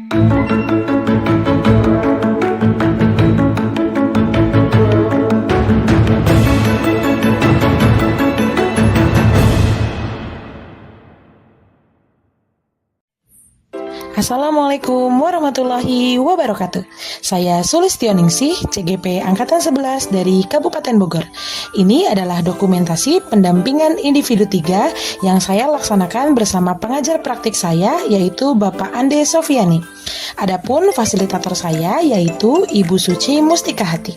Assalamualaikum warahmatullahi wabarakatuh. Saya Sulistioningsih, CGP Angkatan 11 dari Kabupaten Bogor. Ini adalah dokumentasi pendampingan individu 3 yang saya laksanakan bersama pengajar praktik saya, yaitu Bapak Ande Sofiani. Adapun fasilitator saya yaitu Ibu Suci Mustika Hati.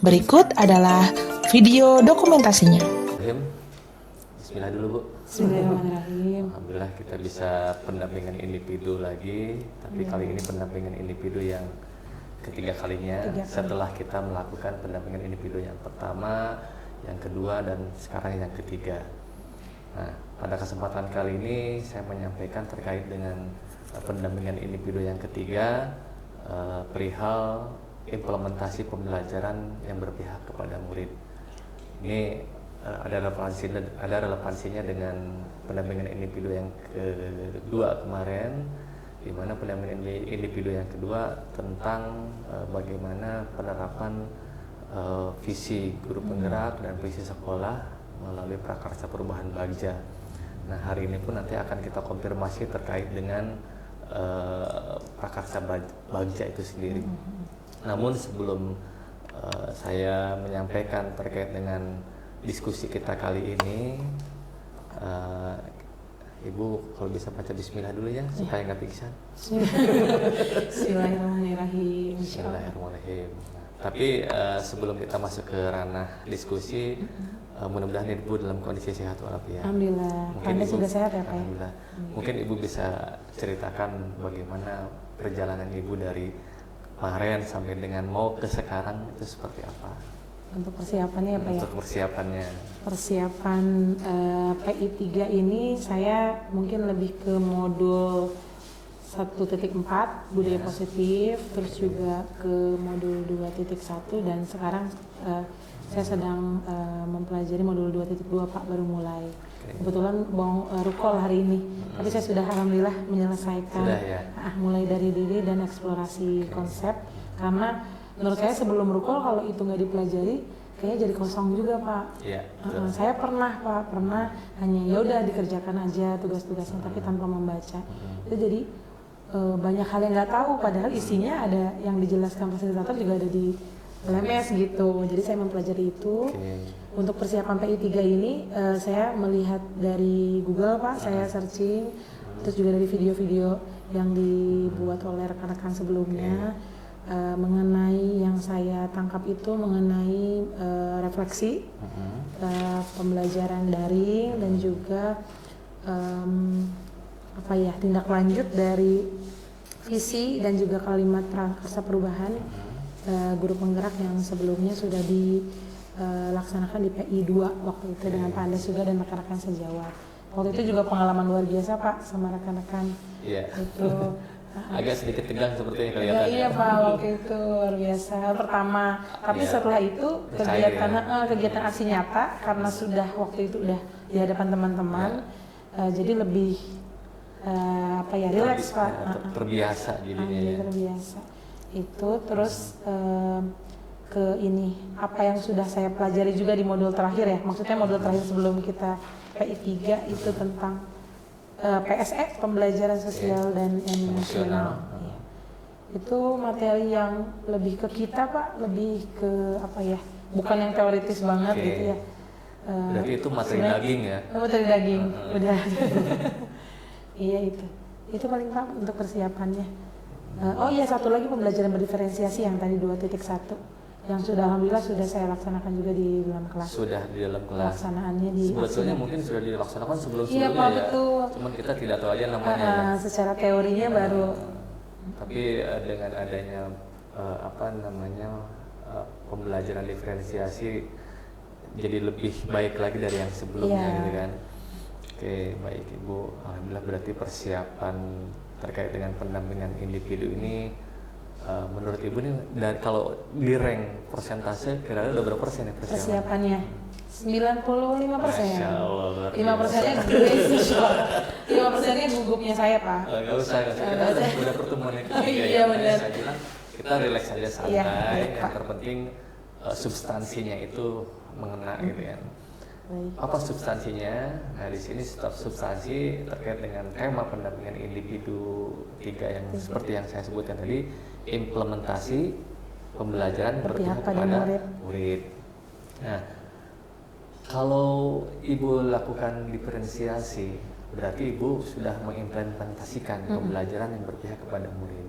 Berikut adalah video dokumentasinya. Bismillah dulu, Bu. Bismillahirrahmanirrahim. Alhamdulillah kita bisa pendampingan individu lagi, tapi kali ini pendampingan individu yang ketiga kalinya setelah kita melakukan pendampingan individu yang pertama, yang kedua, dan sekarang yang ketiga. Nah, pada kesempatan kali ini saya menyampaikan terkait dengan pendampingan individu yang ketiga, perihal implementasi pembelajaran yang berpihak kepada murid. Ini ada relevansinya dengan pendampingan individu yang kedua kemarin, di mana pendampingan individu yang kedua tentang bagaimana penerapan visi guru penggerak dan visi sekolah melalui prakarsa perubahan Bagja. Nah, hari ini pun nanti akan kita konfirmasi terkait dengan prakarsa Bagja itu sendiri. Namun sebelum saya menyampaikan terkait dengan diskusi kita kali ini, Ibu kalau bisa baca Bismillah dulu ya, supaya nggak pingsan. Bismillahirrahmanirrahim. Bismillahirrahmanirrahim. Tapi sebelum kita masuk ke ranah diskusi, mudah-mudahan Ibu dalam kondisi sehat walafiat. Alhamdulillah. Anda juga sehat ya, Pak? Alhamdulillah. Mungkin Ibu bisa ceritakan bagaimana perjalanan Ibu dari kemarin sampai dengan mau ke sekarang itu seperti apa? Untuk persiapannya ya, Pak ya? Untuk persiapannya. Persiapan PI 3 ini saya mungkin lebih ke modul 1.4 budaya positif, terus juga ke modul 2.1, dan sekarang saya sedang mempelajari modul 2.2, Pak, baru mulai. Kebetulan mau rukol hari ini, tapi saya sudah alhamdulillah menyelesaikan. Sudah, ya? Mulai dari diri dan eksplorasi konsep, karena menurut saya sebelum rukol kalau itu nggak dipelajari kayaknya jadi kosong juga, Pak. Iya. Saya pernah hanya ya udah dikerjakan aja tugas-tugasnya tapi tanpa membaca. Itu jadi banyak hal yang nggak tahu, padahal isinya ada yang dijelaskan fasilitator juga ada di LMS gitu. Jadi saya mempelajari itu. Untuk persiapan PI 3 ini saya melihat dari Google, Pak. Saya searching, terus juga dari video-video yang dibuat oleh rekan-rekan sebelumnya. Mengenai yang saya tangkap itu mengenai refleksi, pembelajaran daring, dan juga tindak lanjut dari visi dan juga kalimat prakarsa perubahan guru penggerak yang sebelumnya sudah dilaksanakan di PI 2 waktu itu dengan Pak Andes juga dan rekan-rekan sejawat. Waktu itu juga pengalaman luar biasa, Pak, sama rekan-rekan. Itu agak sedikit tegang sepertinya kelihatan. Iya, Pak, waktu itu luar biasa pertama. Tapi setelah itu kegiatan aksi nyata, karena sudah waktu itu udah di hadapan teman-teman, jadi lebih rileks, Pak. Terbiasa jadinya. Terbiasa. Itu terus ke ini apa yang sudah saya pelajari juga di modul terakhir ya. Maksudnya modul terakhir sebelum kita PI 3 itu tentang PSE, pembelajaran sosial dan emosional. Ya. Itu materi yang lebih ke kita, Pak, lebih ke bukan yang teoritis banget gitu ya. Berarti itu materi daging ya? Materi daging, udah. Iya itu paling, Pak, untuk persiapannya. Satu lagi pembelajaran berdiferensiasi yang tadi 2.1. Yang sudah alhamdulillah sudah saya laksanakan juga di dalam kelas. Sudah di dalam kelas. Laksanaannya di sebetulnya mungkin sudah dilaksanakan sebelum-sebelumnya. Iya, Pak, betul. Cuman kita tidak tahu aja namanya. Secara teorinya baru. Tapi dengan adanya pembelajaran diferensiasi jadi lebih baik lagi dari yang sebelumnya, gitu kan. Oke, baik Ibu. Alhamdulillah berarti persiapan terkait dengan pendampingan individu ini menurut Ibu nih, dan kalau di rank persentase kira-kira udah berapa persen ya persiapannya? 95%. Masya Allah, luar 5%-nya biasa. beasiswa. 5%-nya gugupnya saya, Pak. Nggak usah, kita udah pertemuan yang ketiga Iya, ya. benar. Saya bilang kita relax aja santai. Iya, baik, Yang Pak. terpenting substansinya itu mengena gitu ya. Baik. Apa substansinya? Nah di sini substansi terkait dengan tema pendampingan individu 3 yang seperti yang saya sebutkan tadi, implementasi pembelajaran Berpihak berpihak pada kepada murid. murid. Nah, kalau Ibu lakukan diferensiasi, berarti Ibu sudah mengimplementasikan pembelajaran yang berpihak kepada murid.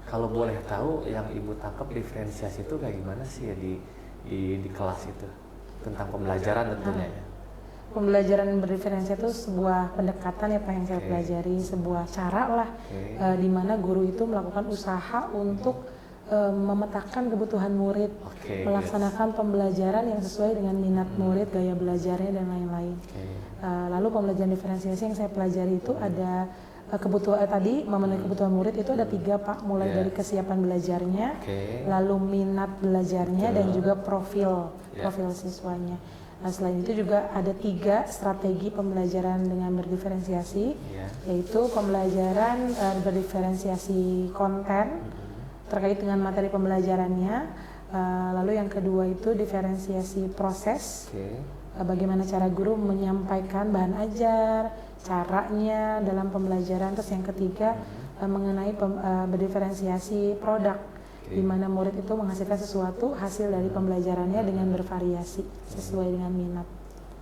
Kalau boleh tahu, yang Ibu tangkap diferensiasi itu kayak gimana sih ya di kelas itu? Tentang pembelajaran tentunya ya. Pembelajaran berdiferensiasi itu sebuah pendekatan ya Pak yang saya pelajari, sebuah cara lah di mana guru itu melakukan usaha untuk memetakan kebutuhan murid, melaksanakan pembelajaran yang sesuai dengan minat murid, gaya belajarnya dan lain-lain. Lalu pembelajaran diferensiasi yang saya pelajari itu ada kebutuhan tadi memenuhi kebutuhan murid itu ada 3 Pak, mulai dari kesiapan belajarnya, lalu minat belajarnya dan juga profil siswanya. Nah, selain itu juga ada 3 strategi pembelajaran dengan berdiferensiasi, yaitu pembelajaran berdiferensiasi konten terkait dengan materi pembelajarannya, lalu yang kedua itu diferensiasi proses, bagaimana cara guru menyampaikan bahan ajar, caranya dalam pembelajaran, terus yang ketiga mengenai berdiferensiasi produk, di mana murid itu menghasilkan sesuatu hasil dari pembelajarannya dengan bervariasi sesuai dengan minat.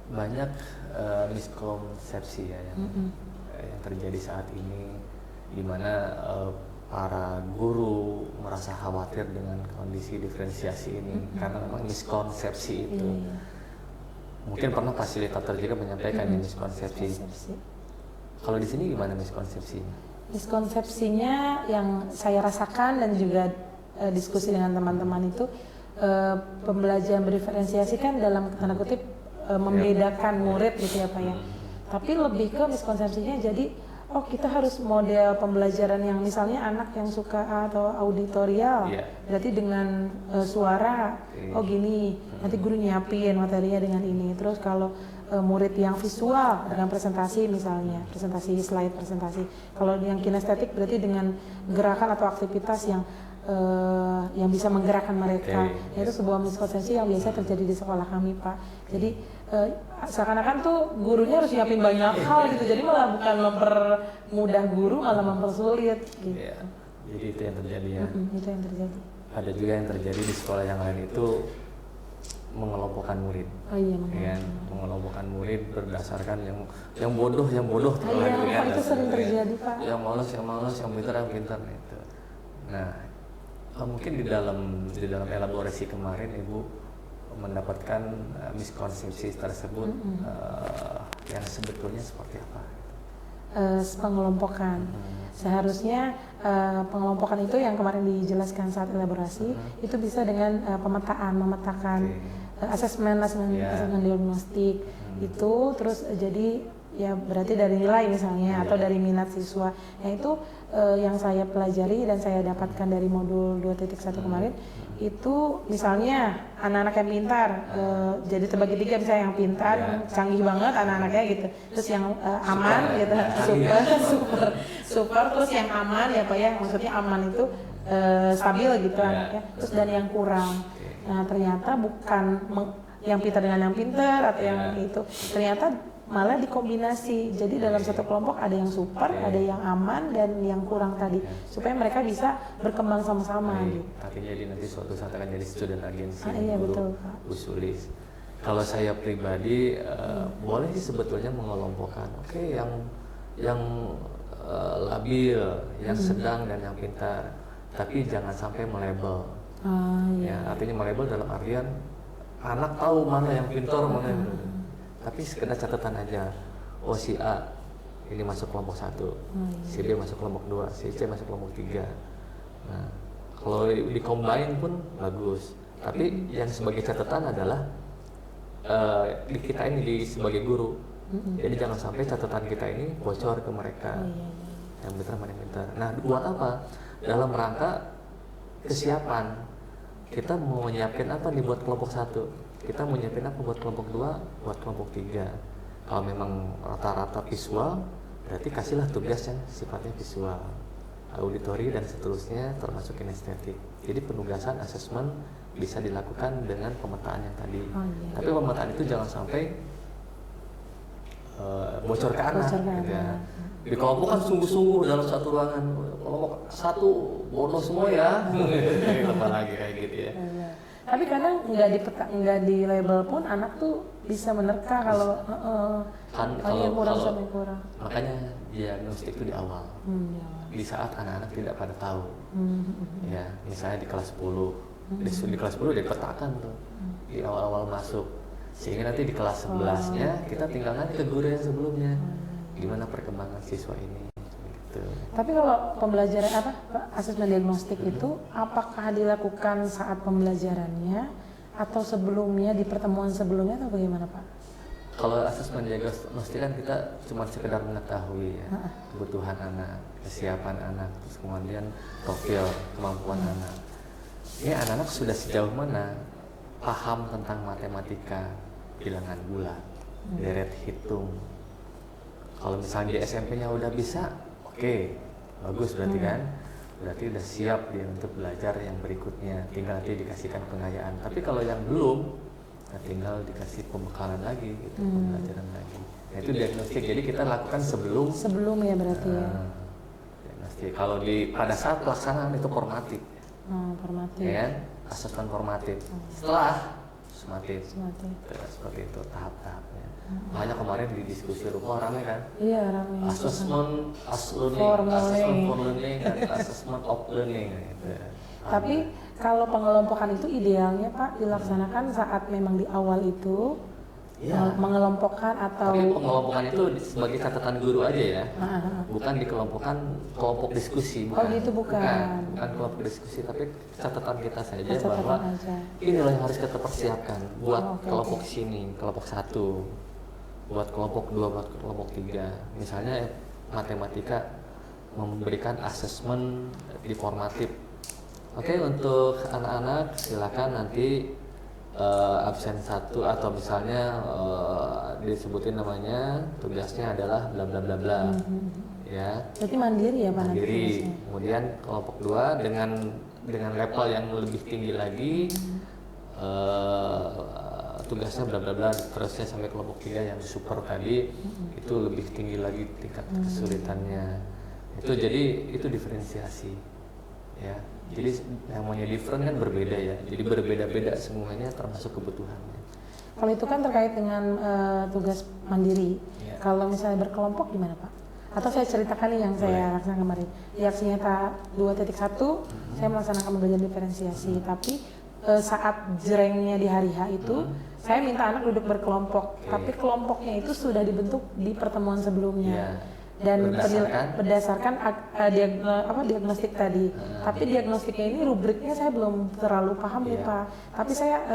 Banyak miskonsepsi ya yang terjadi saat ini, di mana para guru merasa khawatir dengan kondisi diferensiasi ini karena memang miskonsepsi itu. Mungkin pernah fasilitator juga menyampaikan miskonsepsi. Kalau di sini gimana miskonsepsinya? Miskonsepsinya yang saya rasakan dan juga diskusi dengan teman-teman itu pembelajaran berdiferensiasi kan dalam tanda kutip membedakan murid gitu ya Pak ya. Tapi lebih ke miskonsepsinya jadi kita harus model pembelajaran yang misalnya anak yang suka atau auditorial, berarti dengan suara gini, nanti guru nyiapin materinya dengan ini. Terus kalau murid yang visual dengan presentasi misalnya, presentasi slide presentasi. Kalau yang kinestetik berarti dengan gerakan atau aktivitas yang bisa menggerakkan mereka. Itu sebuah miskonsepsi yang biasa terjadi di sekolah kami Pak. Jadi seakan-akan tuh gurunya harus nyiapin banyak hal gitu, jadi malah bukan mempermudah guru, malah mempersulit gitu. Jadi itu yang terjadi ya. Itu yang terjadi. Ada juga yang terjadi di sekolah yang lain itu mengelompokkan murid. Mengelompokkan murid berdasarkan yang bodoh itu sering terjadi Pak. Yang malas, yang pintar itu. Nah, mungkin di dalam elaborasi kemarin Ibu mendapatkan miskonsepsi tersebut yang sebetulnya seperti apa? Pengelompokan. Seharusnya pengelompokan itu yang kemarin dijelaskan saat elaborasi itu bisa dengan memetakan asesmen diagnostik itu, terus jadi ya berarti dari nilai misalnya atau dari minat siswa. Yang itu yang saya pelajari dan saya dapatkan dari modul 2.1 kemarin itu misalnya anak-anak yang pintar jadi terbagi 3, misalnya yang pintar, yang canggih banget anak-anaknya gitu, terus yang aman gitu, super, terus yang aman ya Pak ya, maksudnya aman itu stabil gitu anaknya, terus dan yang kurang. Nah ternyata bukan yang pintar dengan yang pintar atau yang itu, ternyata malah dikombinasi. Jadi dalam satu kelompok ada yang super, ada yang aman dan yang kurang tadi, supaya mereka bisa berkembang sama-sama gitu. Tapi jadi nanti suatu saat akan jadi student agency, betul, Pak. usulis. Kalau saya pribadi boleh sih sebetulnya mengelompokkan. Yang labil, yang sedang dan yang pintar. Tapi jangan sampai melabel. Artinya melabel dalam artian anak tahu mana yang pintar, mana yang tapi sekedar catatan aja. Si A ini masuk kelompok 1, si B masuk kelompok 2, si C masuk kelompok 3. Nah, kalau di-combine pun bagus. Tapi yang sebagai catatan adalah kita ini sebagai guru. Jadi jangan sampai catatan kita ini bocor ke mereka. Yang pintar mana yang pintar. Nah, buat apa? Dalam rangka kesiapan. Kita mau nyiapin apa nih buat kelompok 1? kita mau nyiapin apa buat kelompok 2, buat kelompok 3. Kalau memang rata-rata visual, berarti kasihlah tugas yang sifatnya visual, auditori dan seterusnya termasuk kinestetik. Jadi penugasan asesmen bisa dilakukan dengan pemetaan yang tadi. Tapi pemetaan itu jangan sampai bocor ke anak. Gitu ya. Di kelompok kan sungguh-sungguh dalam satu ruangan, kelompok 1 bodoh semua ya. Apalagi kayak gitu ya. Tapi kadang nggak di label pun anak tuh bisa menerka kalau kurang. Makanya diagnostik itu di awal. Di saat anak-anak tidak pada tahu. Ya, misalnya di kelas 10. Di kelas 10 dipetakan tuh. Di awal-awal masuk. Sehingga nanti di kelas 11-nya kita tinggal nanya ke guru yang sebelumnya. Gimana perkembangan siswa ini. Gitu. Tapi kalau pembelajaran asesmen diagnostik itu apakah dilakukan saat pembelajarannya atau sebelumnya di pertemuan sebelumnya atau bagaimana Pak? Kalau asesmen diagnostik kan kita cuma sekedar mengetahui ya, kebutuhan anak, kesiapan anak, terus kemudian profil kemampuan anak. Ini anak-anak sudah sejauh mana paham tentang matematika, bilangan bulat, deret hitung. Kalau misalnya di SMP-nya udah bisa, oke, bagus berarti kan, berarti udah siap dia untuk belajar yang berikutnya. Tinggal nanti dikasihkan pengayaan. Tapi kalau yang belum, nah tinggal dikasih pembekalan lagi, gitu, pembelajaran lagi. Nah itu diagnostik. Jadi kita lakukan sebelum ya berarti ya. Diagnostik. Kalau pada saat pelaksanaan itu formatif. Formatif. Ya kan? Asesmen formatif. Setelah sumatif. Seperti itu tahap-tahapnya. Makanya kemarin di diskusi rumah ramai kan? Iya ramai. Assessment for learning, dan assessment of learning. Gitu. Tapi kalau pengelompokan itu idealnya Pak dilaksanakan saat memang di awal itu mengelompokkan atau. Tapi pengelompokan itu sebagai catatan guru aja ya, bukan dikelompokkan kelompok diskusi. Bukan. Oh gitu bukan kelompok diskusi, tapi catatan kita saja bahwa ini loh yang harus kita persiapkan buat kelompok sini, kelompok 1, buat kelompok 2, buat kelompok 3. Misalnya matematika memberikan asesmen di formatif. Oke, untuk anak-anak silakan nanti absen 1 atau misalnya disebutin namanya tugasnya adalah bla bla bla bla. Ya. Berarti mandiri ya Pak? Mandiri. Kemudian kelompok 2 dengan level yang lebih tinggi lagi tugasnya bla bla bla, terusnya sampai kelompok 3 yang super tadi itu lebih tinggi lagi tingkat kesulitannya. Itu jadi itu diferensiasi. Ya. Jadi yang namanya different kan berbeda ya. Jadi berbeda-beda semuanya termasuk kebutuhannya. Kalau itu kan terkait dengan tugas mandiri. Kalau misalnya berkelompok gimana Pak? Atau saya ceritakan nih yang saya laksanakan kemarin. Di aksi nyata 2.1 saya melaksanakan pembelajaran diferensiasi. Tapi saat jrengnya di hari H itu saya minta anak duduk berkelompok. Tapi kelompoknya itu sudah dibentuk di pertemuan sebelumnya. Dan berdasarkan diagnostik tadi. Tapi diagnostiknya ini rubriknya saya belum terlalu paham ya Pak. Tapi saya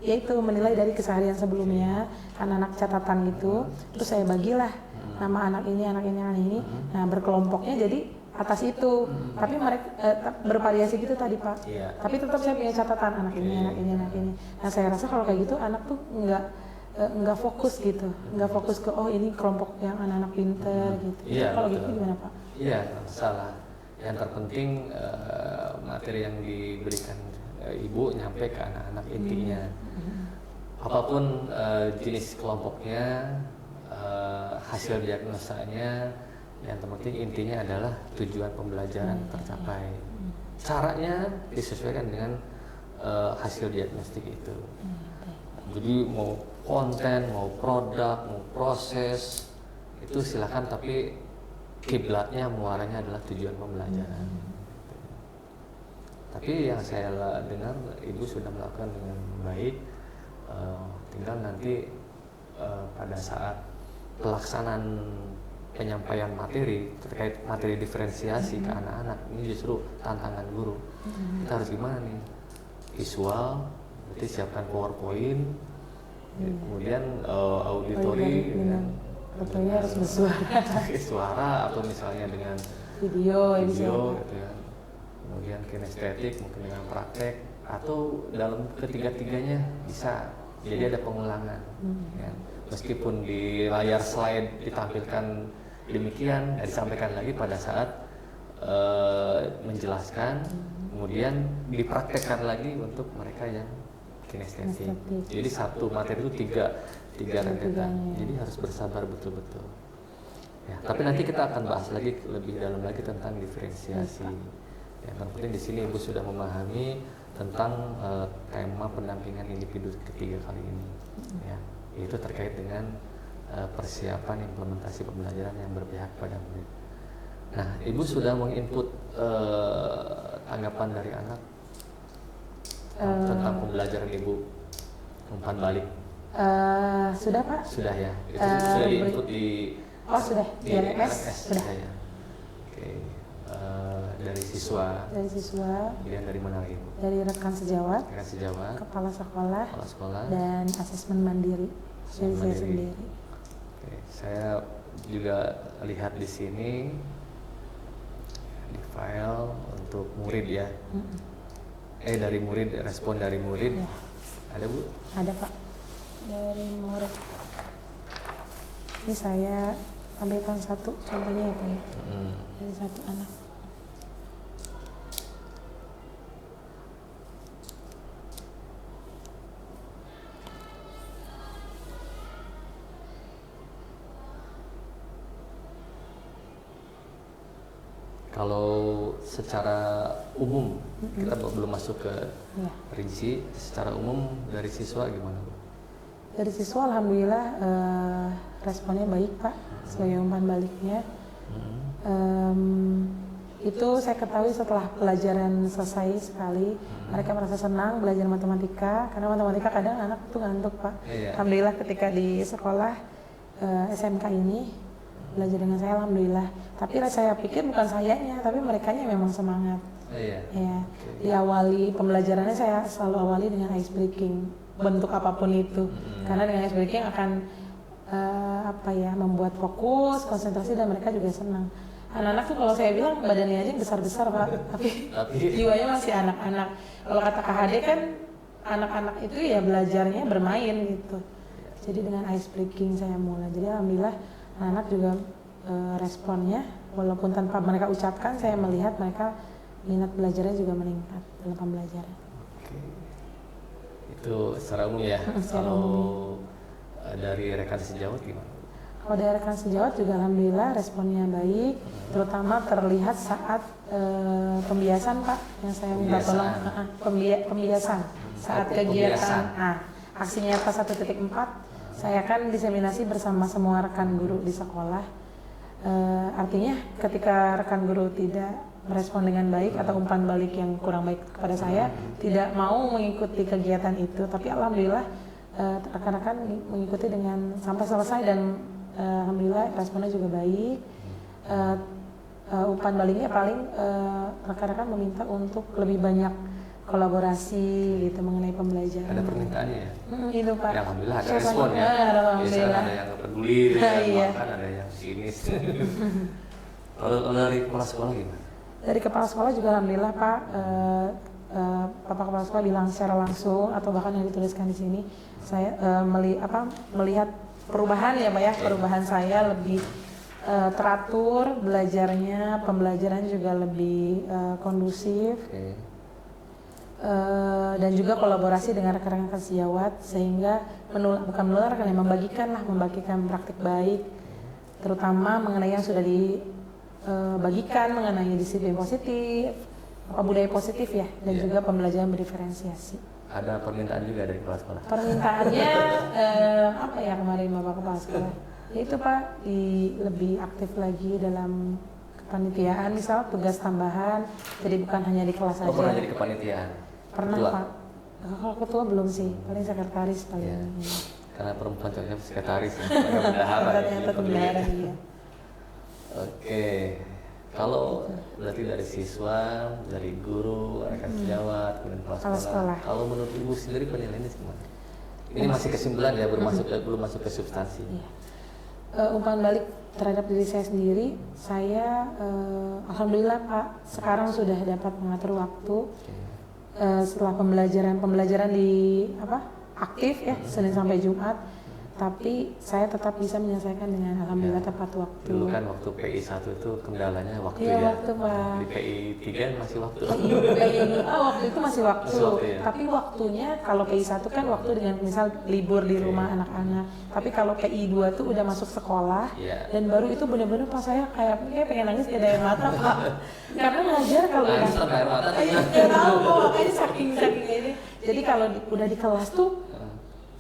yaitu menilai dari keseharian sebelumnya, anak-anak catatan gitu. Terus saya bagilah nama anak ini. Nah berkelompoknya jadi atas itu. Tapi mereka bervariasi gitu tadi Pak. Tapi tetap saya punya catatan anak ini. Nah saya rasa kalau kayak gitu anak tuh nggak fokus gitu, nggak fokus ke ini kelompok yang anak-anak pinter gitu. Kalau gitu gimana Pak? Iya, nggak masalah. Yang terpenting materi yang diberikan ibu nyampe ke anak-anak intinya. Apapun jenis kelompoknya, hasil diagnosanya, yang terpenting intinya adalah tujuan pembelajaran tercapai. Caranya disesuaikan dengan hasil diagnostik itu. Jadi mau konten, mau produk, mau proses itu silakan, tapi kiblatnya muaranya adalah tujuan pembelajaran. Tapi yang saya dengar ibu sudah melakukan dengan baik, tinggal nanti pada saat pelaksanaan penyampaian materi terkait materi diferensiasi ke anak-anak, ini justru tantangan guru. Kita harus gimana nih? Visual, berarti siapkan PowerPoint, kemudian auditori dengan harus suara atau misalnya dengan video gitu ya. Kemudian kinestetik mungkin dengan praktek atau dalam ketiga-tiganya bisa Jadi ada pengulangan. Ya. Meskipun di layar slide ditampilkan demikian, disampaikan lagi pada saat menjelaskan, kemudian dipraktekkan lagi untuk mereka yang kinestetik. Jadi satu materi itu tiga rentetan. Jadi harus bersabar betul-betul. Ya, tapi nanti kita akan bahas lagi lebih dalam lagi tentang diferensiasi. Yang penting di sini Ibu sudah memahami tentang tema pendampingan individu ketiga kali ini, ya, yaitu terkait dengan persiapan implementasi pembelajaran yang berpihak pada murid. Nah, Ibu sudah menginput tanggapan dari anak tentang pembelajaran Ibu umpan balik. Sudah Pak? Sudah ya. Itu sudah diinput di. Oh sudah. Di LMS sudah. Ya. Oke. Dari siswa. Dari siswa. Kemudian dari mana lagi? Dari rekan sejawat. Rekan sejawat. Kepala sekolah. Kepala sekolah. Dan asesmen mandiri. Dari saya sendiri. Oke, saya juga lihat di sini di file untuk murid ya. Dari murid, respon dari murid. Ya. Ada Bu? Ada Pak. Dari murid. Ini saya ambilkan satu contohnya ya Pak ya. Dari satu anak. Kalau secara umum, kita belum masuk ke rinci, secara umum dari siswa gimana Bu? Dari siswa alhamdulillah responnya baik Pak, sebagai umpan baliknya. Itu saya ketahui setelah pelajaran selesai sekali, mereka merasa senang belajar matematika, karena matematika kadang anak tuh ngantuk Pak. Alhamdulillah ketika di sekolah SMK ini belajar dengan saya alhamdulillah. Tapi saya pikir bukan sayanya, tapi merekanya memang semangat. Ya. Diawali pembelajarannya saya selalu awali dengan ice breaking, bentuk apapun itu. Karena dengan ice breaking akan membuat fokus, konsentrasi, dan mereka juga senang. Anak-anak tuh kalau saya bilang badannya aja besar-besar Pak, tapi jiwanya masih anak-anak. Kalau kata KHD kan anak-anak itu ya belajarnya bermain gitu. Jadi dengan ice breaking saya mulai. Jadi alhamdulillah anak juga responnya, walaupun tanpa mereka ucapkan, saya melihat mereka minat belajarnya juga meningkat dalam pembelajaran. Oke. Itu secara umum ya. Kalau dari rekan sejawat gimana? Kalau dari rekan sejawat juga alhamdulillah responnya baik, terutama terlihat saat pembiasan Pak, yang saya minta tolong pembiasan saat kegiatan aksi nyata 1.4. Saya kan diseminasi bersama semua rekan guru di sekolah. Artinya ketika rekan guru tidak merespon dengan baik atau umpan balik yang kurang baik kepada saya, tidak mau mengikuti kegiatan itu, tapi alhamdulillah rekan-rekan mengikuti dengan sampai selesai, dan alhamdulillah responnya juga baik. Umpan baliknya paling rekan-rekan meminta untuk lebih banyak kolaborasi gitu mengenai pembelajaran. Ada permintaannya ya? Itu Pak. Ya, alhamdulillah ada respon ya. Biasanya ada yang peduli, ada yang sinis. Kalau dari kepala sekolah gimana? Dari kepala sekolah juga alhamdulillah Pak, Bapak Kepala Sekolah bilang secara langsung atau bahkan yang dituliskan di sini, saya melihat perubahan ya Pak ya, perubahan saya lebih teratur belajarnya, pembelajaran juga lebih kondusif. Dan juga kolaborasi dengan rekan-rekan sejawat, sehingga bukan menularkan ya, membagikan praktik baik, terutama mengenai yang sudah dibagikan mengenai disiplin positif, budaya positif ya, dan juga pembelajaran berdiferensiasi. Ada permintaan juga dari kepala sekolah? Permintaannya kemarin Bapak Kepala Sekolah? Itu Pak, lebih aktif lagi dalam kepanitiaan, misal tugas tambahan, jadi bukan hanya di kelas saja. Pernah jadi kepanitiaan? Pernah ketua? Pak. Kalau ketua belum sih, paling sekretaris paling. Ya. Karena perempuan cocoknya sekretaris ya, bendahara ya. Bendahara iya. Oke, kalau berarti dari siswa, dari guru, rekan sejawat, kemudian kepala sekolah. Kalau menurut Ibu sendiri penilaiannya gimana? Ini masih kesimpulan ya, belum masuk ke substansi. Iya. Umpan balik terhadap diri saya sendiri, saya alhamdulillah Pak, sekarang sudah dapat mengatur waktu. Setelah pembelajaran di aktif ya Senin sampai Jumat, tapi saya tetap bisa menyelesaikan dengan alhamdulillah tepat waktu. Dulu kan waktu PI 1 itu kendalanya waktu Iya, ya. waktu, Pak. Di PI 3 masih waktu. Waktu itu masih waktu, Masih waktu, ya. tapi waktunya kalau PI 1 kan waktu dengan misal libur di rumah anak-anak, tapi kalau PI 2 tuh udah masuk sekolah, dan baru itu bener-bener pas saya kayak pengen nangis kayak air mata Pak, karena ngajar kalau udah air mata nggak tahu kok, makanya saking ini. Jadi kalau udah di kelas tuh,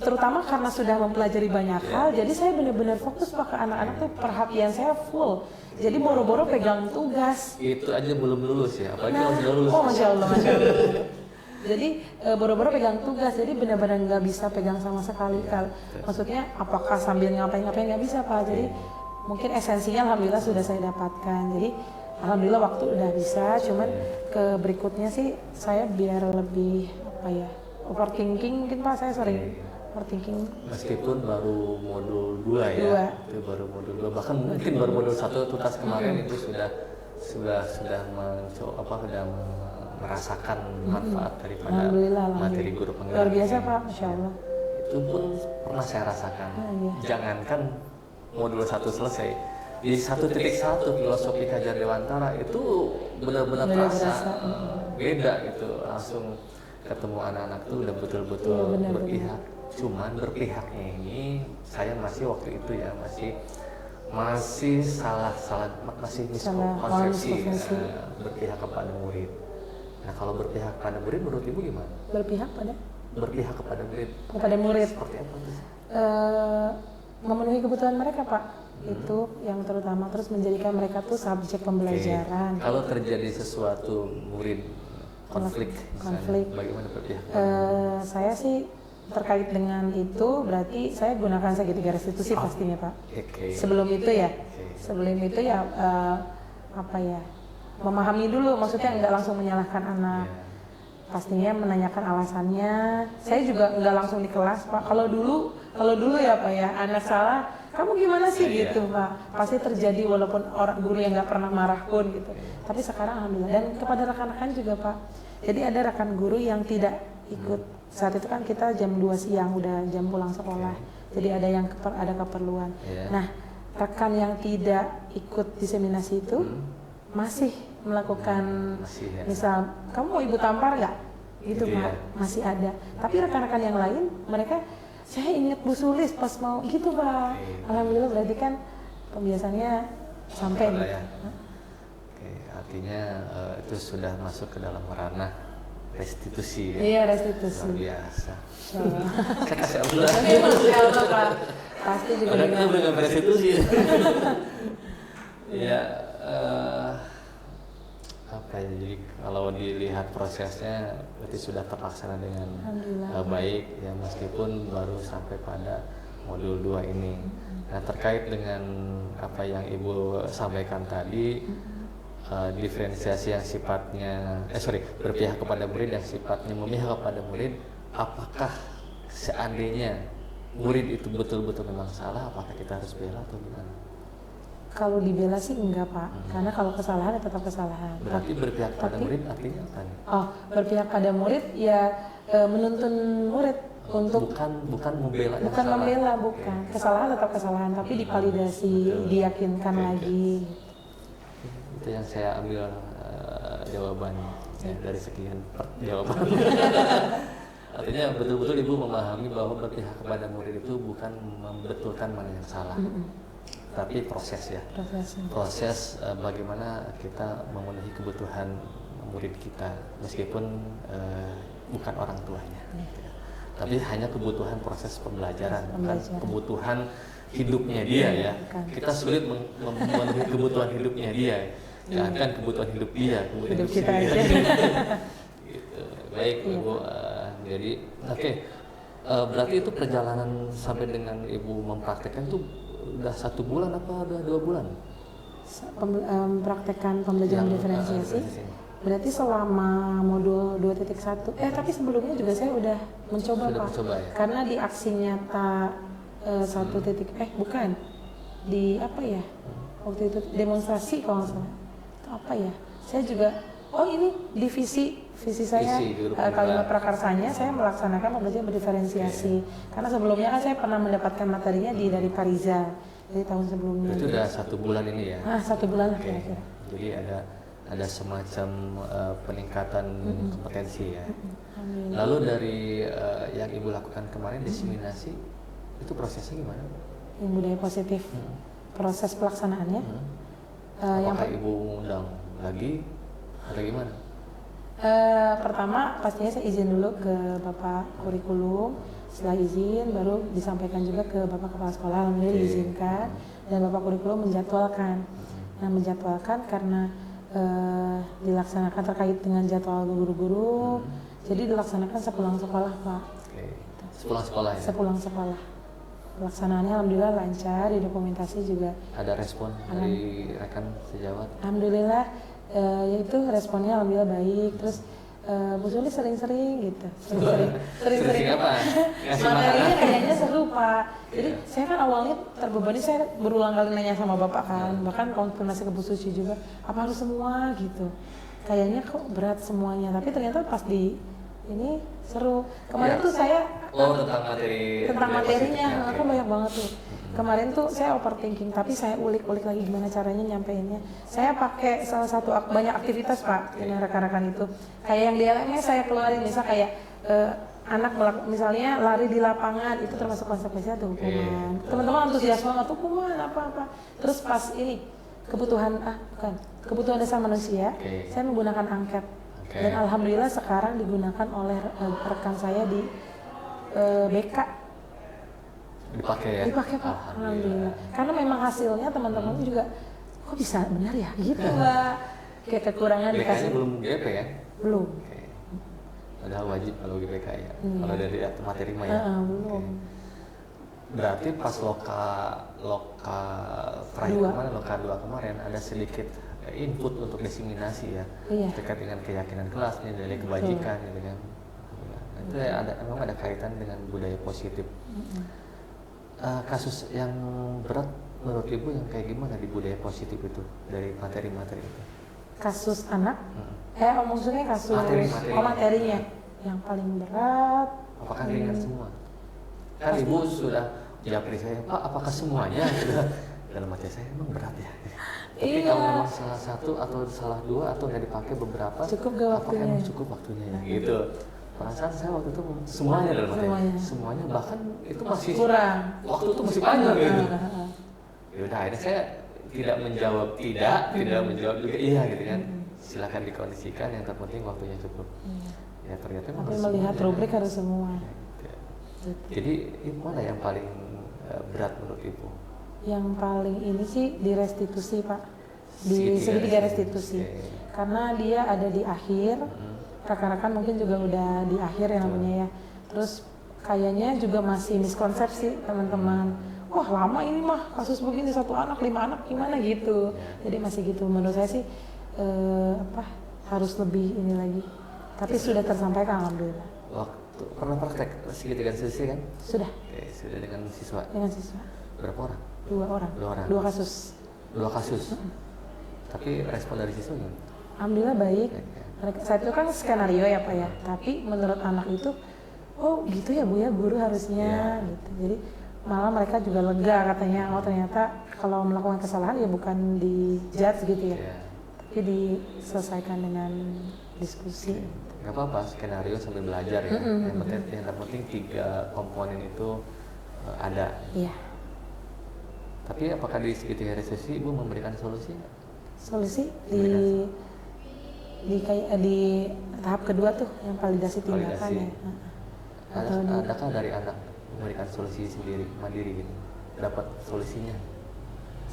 terutama karena sudah mempelajari banyak hal, jadi saya benar-benar fokus Pak ke anak-anak tuh, perhatian saya full. Jadi boro-boro pegang tugas. Itu aja belum lulus ya, apalagi kalau sudah lulus. Oh masya Allah. Jadi boro-boro pegang tugas, jadi benar-benar nggak bisa pegang sama sekali. Maksudnya apakah sambil ngapain-ngapain nggak bisa Pak. Jadi mungkin esensinya alhamdulillah sudah saya dapatkan. Jadi alhamdulillah waktu udah bisa, cuman ke berikutnya sih saya biar lebih overthinking mungkin Pak, saya sering overthinking. Meskipun baru modul 2 ya, itu baru modul 2, bahkan mungkin baru modul 1 tuntas kemarin itu sudah merasakan manfaat daripada materi guru penggerak. Luar biasa Pak, Masya Allah. Itu pun pernah saya rasakan. Jangankan modul 1 selesai, di 1.1 filosofi Kajar Dewantara itu benar-benar terasa beda gitu, langsung ketemu anak-anak tuh udah betul-betul berpihak. Cuman berpihaknya ini saya masih waktu itu ya masih salah masih miskonsepsi berpihak kepada murid. Nah kalau berpihak pada murid menurut Ibu gimana? Berpihak kepada murid seperti apa tuh? Memenuhi kebutuhan mereka Pak, itu yang terutama, terus menjadikan mereka tuh subjek pembelajaran. Kalau terjadi sesuatu murid konflik. Bagaimana berpihak? Saya sih terkait dengan itu berarti saya gunakan segitiga restitusi pastinya Pak. Sebelum itu ya memahami dulu, maksudnya nggak langsung menyalahkan anak. Pastinya menanyakan alasannya. Saya juga nggak langsung di kelas Pak. Kalau dulu ya Pak ya, anak salah, kamu gimana sih gitu Pak. Pasti terjadi walaupun orang guru yang nggak pernah marah pun gitu. Tapi sekarang alhamdulillah, dan kepada rekan-rekan juga Pak. Jadi ada rekan guru yang tidak ikut. Saat itu kan kita jam 2 siang udah jam pulang sekolah. Jadi ada yang ada keperluan. Nah, rekan yang tidak ikut diseminasi itu masih melakukan misal kamu mau ibu tampar nggak? Gitu Pak, masih ada. Tapi rekan-rekan yang lain mereka, saya ingat Bu Sulis pas mau gitu Pak. Alhamdulillah berarti kan pembiasannya sampai gitu. Artinya itu sudah masuk ke dalam ranah restitusi ya? Iya, restitusi. Luar biasa. Masya Allah Pak. Pasti juga dengan restitusi. Ya, jadi kalau dilihat prosesnya berarti sudah terlaksana dengan baik ya, meskipun baru sampai pada modul 2 ini. Nah, terkait dengan apa yang Ibu sampaikan tadi, diferensiasi yang sifatnya berpihak kepada murid yang sifatnya memihak kepada murid, apakah seandainya murid itu betul-betul memang salah, apakah kita harus bela atau gimana? Kalau dibela sih enggak Pak, karena kalau kesalahan ya tetap kesalahan. Berarti berpihak pada murid artinya apa? Berpihak pada murid ya menuntun murid untuk bukan membela. Bukan membela, bukan. Kesalahan tetap kesalahan, tapi divalidasi, diyakinkan lagi. Itu yang saya ambil jawaban dari sekian jawaban. Artinya betul-betul Ibu memahami bahwa berpihak kepada murid itu bukan membetulkan mana yang salah, tapi proses ya. Proses bagaimana kita memenuhi kebutuhan murid kita, meskipun bukan orang tuanya, tapi hanya kebutuhan proses pembelajaran, bukan kebutuhan hidupnya dia ya. Kita sulit memenuhi kebutuhan hidupnya dia. Jangan kebutuhan hidup dia, kebutuhan hidup kita aja. Gitu. Baik Ibu, jadi berarti itu perjalanan sampai dengan Ibu mempraktekkan itu udah 1 bulan apa udah 2 bulan? Praktekkan pembelajaran diferensiasi. Berarti selama modul 2.1, tapi sebelumnya juga saya udah mencoba Pak. Ya? Karena di aksi nyata di apa ya? Waktu itu demonstrasi kalau nggak salah. Apa ya, saya juga oh ini divisi saya guru kalimat prakarsanya saya melaksanakan pembelajaran berdiferensiasi. Karena sebelumnya kan saya pernah mendapatkan materinya dari Pariza dari tahun sebelumnya. Itu udah 1 bulan ini ya? 1 bulan lah kira-kira. Jadi ada semacam peningkatan kompetensi ya. Lalu dari yang Ibu lakukan kemarin diseminasi, itu prosesnya gimana? Yang budaya positif, proses pelaksanaannya. Apakah Ibu undang lagi atau gimana? Pertama pastinya saya izin dulu ke Bapak Kurikulum, setelah izin baru disampaikan juga ke Bapak Kepala Sekolah, alhamdulillah diizinkan dan Bapak Kurikulum menjadwalkan. Nah menjadwalkan karena dilaksanakan terkait dengan jadwal guru-guru, jadi dilaksanakan sepulang sekolah Pak. Sepulang sekolah ya? Sepulang sekolah. Pelaksanaannya alhamdulillah lancar, di dokumentasi juga. Ada respon dari rekan sejawat? Alhamdulillah, yaitu responnya alhamdulillah baik. Terus Bu Suli sering-sering gitu, sering-sering apa? materinya kayaknya seru Pak. Jadi saya kan awalnya terbebani, saya berulang kali nanya sama Bapak kan, bahkan konfirmasi ke Bu Suci juga, apa harus semua gitu. Kayaknya kok berat semuanya, tapi ternyata pas di ini seru. Kemarin tuh saya tentang materinya, kan banyak banget tuh. Kemarin tuh saya overthinking, tapi saya ulik-ulik lagi gimana caranya nyampeinnya. Saya pakai salah satu banyak aktivitas Pak dengan rekan-rekan itu. Kayak yang di LMS saya keluarin, misal kayak anak misalnya lari di lapangan, itu termasuk konsekuensinya tuh hukuman. Teman-teman antusias banget, hukuman apa-apa. Terus pas ini kebutuhan dasar manusia, saya menggunakan angket. Dan alhamdulillah sekarang digunakan oleh rekan saya di BK. Dipakai ya? Dipakai Pak, alhamdulillah. Karena memang hasilnya teman-teman juga, kok bisa benar ya gitu Mbak. Kayak kekurangan BK-nya belum GP ya? Belum. Padahal wajib kalau GPK ya, kalau dari materi mah ya? Belum. Berarti pas loka terakhir kemarin, loka 2 kemarin ada sedikit input untuk diseminasi ya, terkait dengan keyakinan kelas nih, dari kebajikan gitu kan. Nah, itu memang ada kaitan dengan budaya positif. Kasus yang berat menurut Ibu yang kayak gimana di budaya positif itu dari materi-materi itu? Kasus anak? Maksudnya kasus materinya yang paling berat. Apakah ringan semua? Kan Ibu sudah japri saya, Pak, apakah semuanya? Dalam hati saya emang berat ya. Tapi kalau memang salah satu atau salah 2 atau nggak dipakai beberapa, cukup gak waktunya? Apakah emang cukup waktunya ya? Gitu. Perasaan saya waktu itu semuanya dalam hati. Semuanya bahkan itu masih kurang. Waktu itu masih panjang gitu. Ya udah, akhirnya saya tidak menjawab tidak menjawab juga iya gitu kan. Silakan dikondisikan, yang terpenting waktunya cukup. Ya ternyata tapi melihat rubrik harus semua. Jadi mana yang paling berat menurut Ibu? Yang paling ini sih di restitusi Pak, di segitiga restitusi. Karena dia ada di akhir, rekan-rekan mungkin juga udah di akhir ya namanya ya. Terus kayaknya juga masih miskonsepsi teman-teman. Wah lama ini mah kasus begini 1 anak 5 anak gimana gitu. Jadi masih gitu. Menurut saya sih harus lebih ini lagi. Tapi sudah tersampaikan alhamdulillah. Waktu pernah praktek segitiga restitusi kan? Sudah. Sudah dengan siswa. Dengan siswa. Berapa orang? 2 orang. 2 kasus. 2 kasus. Tapi respon dari siswa gimana? Alhamdulillah baik. Saat itu kan skenario ya Pak ya. Tapi menurut anak itu, oh gitu ya Bu ya, guru harusnya gitu. Jadi malah mereka juga lega katanya, oh ternyata kalau melakukan kesalahan ya bukan di judge gitu ya, tapi diselesaikan dengan diskusi. Gak apa-apa, skenario sambil belajar ya. Yang terpenting 3 komponen itu ada. Iya. Tapi apakah di segitiga restitusi Ibu memberikan solusi? Solusi di tahap kedua tuh yang validasi tindakan ya. Adakah dari anak memberikan solusi sendiri mandiri gitu, dapat solusinya?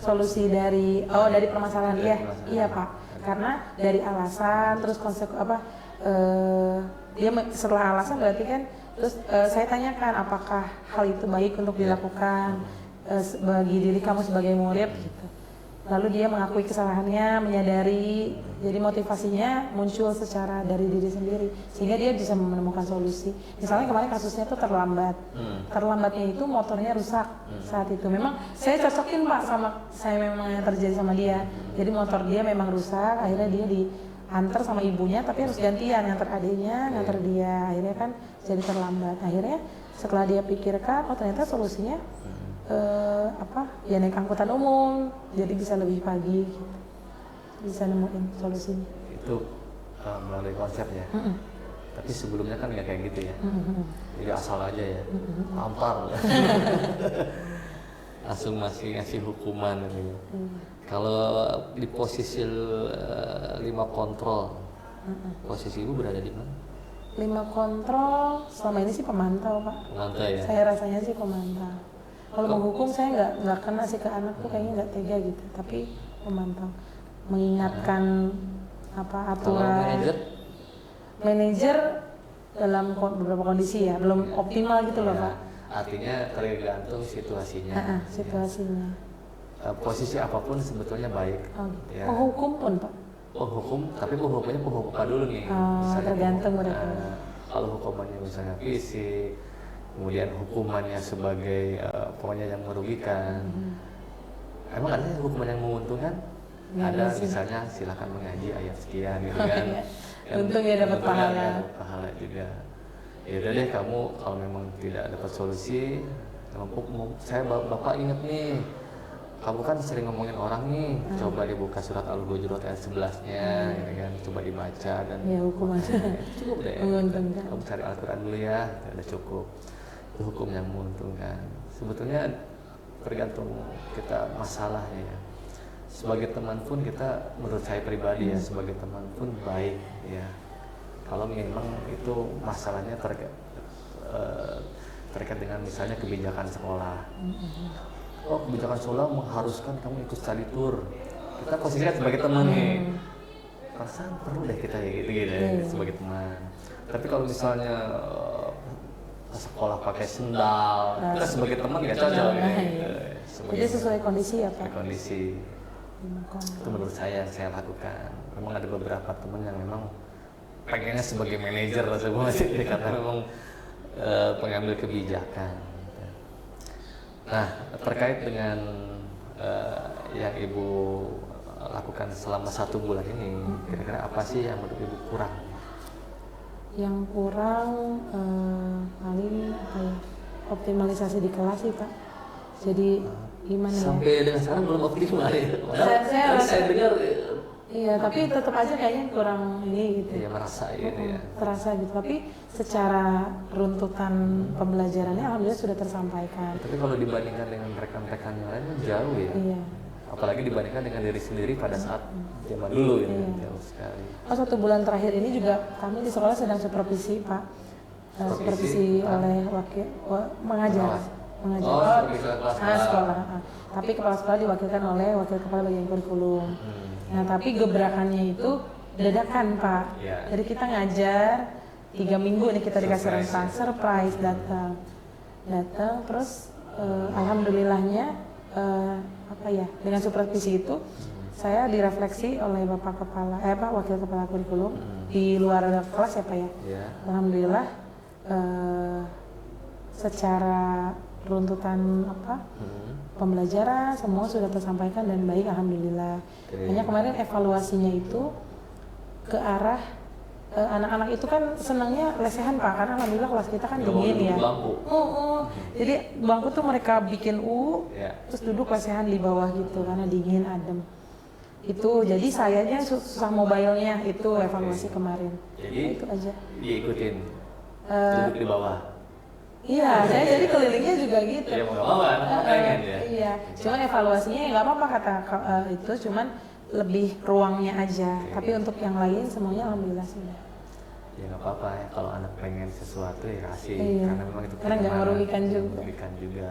Solusi dari permasalahan iya Pak, karena dari alasan terus dia setelah alasan berarti kan terus saya tanyakan apakah hal itu baik untuk dilakukan bagi diri kamu sebagai murid gitu. Lalu dia mengakui kesalahannya, menyadari, jadi motivasinya muncul secara dari diri sendiri, sehingga dia bisa menemukan solusi. Misalnya kemarin kasusnya tuh terlambat, terlambatnya itu motornya rusak saat itu. Memang saya cocokin Pak sama saya memang yang terjadi sama dia. Jadi motor dia memang rusak, akhirnya dia antar sama ibunya, tapi harus gantian ngantar adiknya, ngantar dia. Akhirnya kan jadi terlambat. Akhirnya setelah dia pikirkan, oh ternyata solusinya ya naik angkutan umum, jadi bisa lebih pagi, gitu. Bisa nemuin solusinya. Itu melalui konsep ya. Tapi sebelumnya kan nggak kayak gitu ya. Jadi asal aja ya, tampar. Langsung masih ngasih hukuman gitu. Kalau di posisi 5 kontrol, posisi ibu berada di mana? 5 kontrol, selama ini sih pemantau Pak. Pemantau ya? Saya rasanya sih pemantau. Kalau menghukum saya nggak kena sih ke anak tuh kayaknya nggak tega gitu. Tapi pemantau, mengingatkan aturan. Kalau manajer dalam beberapa kondisi ya belum optimal gitu loh ya, Pak. Artinya tergantung situasinya. Situasinya. Posisi apapun sebetulnya baik. Gitu. Ya. Penghukum pun Pak. Penghukum, tapi penghukumnya penghukum apa dulu nih? Tergantung mereka. Kalau hukumannya misalnya fisik, kemudian hukumannya sebagai pokoknya yang merugikan. Emang ada hukuman yang menguntungkan? Ada misalnya silakan mengaji ayat sekian gitu kan. Untung ya dapat pahala. Pahala juga. Ya udah deh kamu kalau memang tidak dapat solusi, saya bapak inget nih. Kamu kan sering ngomongin orang nih, coba dibuka surat Al-Hujurat ayat 11-nya, gitu kan, coba dibaca dan ya hukuman cukup deh. Menguntungkan. Kamu cari Al-Quran dulu ya, udah cukup. Itu hukum yang menguntungkan. Sebetulnya tergantung kita masalahnya ya. Sebagai teman pun kita, menurut saya pribadi ya, sebagai teman pun baik ya. Kalau memang itu masalahnya terkait dengan misalnya kebijakan sekolah. Oh kebijakan sekolah mengharuskan kamu ikut study tour. Kita posisinya sebagai teman nih. Perasaan perlu deh kita ya gitu ya sebagai teman. Tapi kalau misalnya sekolah pakai sendal, kita sebagai teman nggak cocok. Jadi sesuai kondisi ya Pak. Kondisi. Itu menurut saya yang saya lakukan. Memang ada beberapa teman yang memang pengennya sebagai manajer lah semua sih, karena memang pengambil kebijakan. Nah, terkait dengan yang Ibu lakukan selama 1 bulan ini, kira-kira apa sih yang menurut Ibu kurang? Yang kurang paling optimalisasi di kelas sih Pak. Jadi gimana ya? Sampai dengan sekarang belum optimal ya. Saya dengar. Iya, tapi tetap aja kayaknya kurang ini gitu. Iya, merasa gitu ya. Terasa gitu, tapi secara runtutan pembelajarannya alhamdulillah sudah tersampaikan. Tapi kalau dibandingkan dengan rekan-rekan yang lain kan jauh ya. Iya. Apalagi dibandingkan dengan diri sendiri pada saat zaman dulu ya, jauh sekali. 1 bulan terakhir ini juga kami di sekolah sedang supervisi Pak. Supervisi oleh mengajar. Sekolah. Tapi kepala sekolah diwakilkan oleh wakil kepala bagian kurikulum. Nah tapi gebrakannya itu dadakan Pak. Jadi kita ngajar 3 minggu nih kita dikasih rentang surprise datang terus alhamdulillahnya dengan supervisi itu saya direfleksi oleh wakil kepala kurikulum di luar kelas ya Pak ya. Alhamdulillah secara runtutan pembelajaran semua sudah tersampaikan dan baik alhamdulillah. Hanya kemarin evaluasinya itu ke arah anak-anak itu kan senangnya lesehan Pak, karena alhamdulillah kelas kita kan dingin ya. Jadi bangku tuh mereka bikin terus duduk lesehan di bawah gitu karena dingin adem. Itu jadi sayanya susah mobilenya itu evaluasi kemarin. Jadi itu aja. Diikutin duduk di bawah. Iya, saya jadi kelilingnya juga gitu. Iya, mau pengen ya. Iya, cuman evaluasinya nggak apa-apa kata itu, cuman lebih ruangnya aja. Tapi untuk yang lain semuanya alhamdulillah sudah. Ya nggak apa-apa ya, kalau anak pengen sesuatu ya kasih, karena memang itu karena nggak merugikan juga.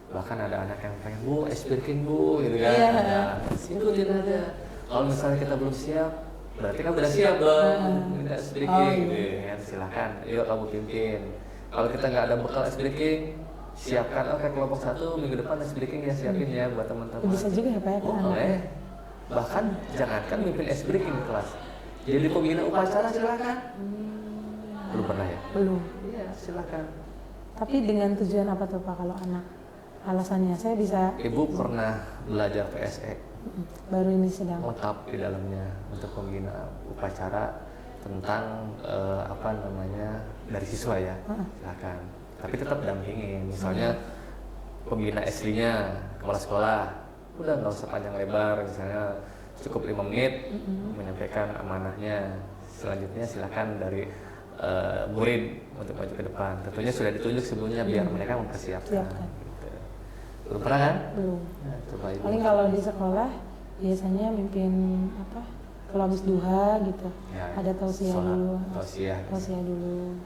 Bahkan ada anak yang pengen Bu, ice breaking Bu, gitu kan. Ikutin aja. Kalau misalnya kita belum siap, berarti kan udah siap dong. Minta ice breaking, gitu kan. Silakan, yuk kamu pimpin. Kalau kita nggak ada bekal ice breaking, siapkan kelompok 1 minggu depan ice breaking ya, siapin ya buat teman-teman. Bisa juga ya Pak ya. Boleh. Bahkan jangankan mimpin ice breaking di kelas, jadi pembina upacara silakan. Belum pernah ya? Belum. Iya, silakan. Tapi dengan tujuan apa tuh Pak kalau anak? Alasannya saya bisa. Ibu pernah belajar PSE? Baru ini sedang. lengkap di dalamnya untuk pembina upacara tentang apa namanya dari siswa ya, silakan. Tapi tetap dampingin, misalnya pembina aslinya kepala sekolah, udah nggak usah panjang lebar, misalnya cukup 5 menit menyampaikan amanahnya. Selanjutnya silakan dari murid untuk maju ke depan. Tentunya sudah ditunjuk sebelumnya biar mereka mempersiapkan. Gitu. Belum pernah kan? Belum. Nah, coba Ibu. Paling kalau di sekolah biasanya mimpin apa? Kalau habis duha gitu. Ya, Ada tausiah sholat, dulu. tausiah. Tausiah dulu.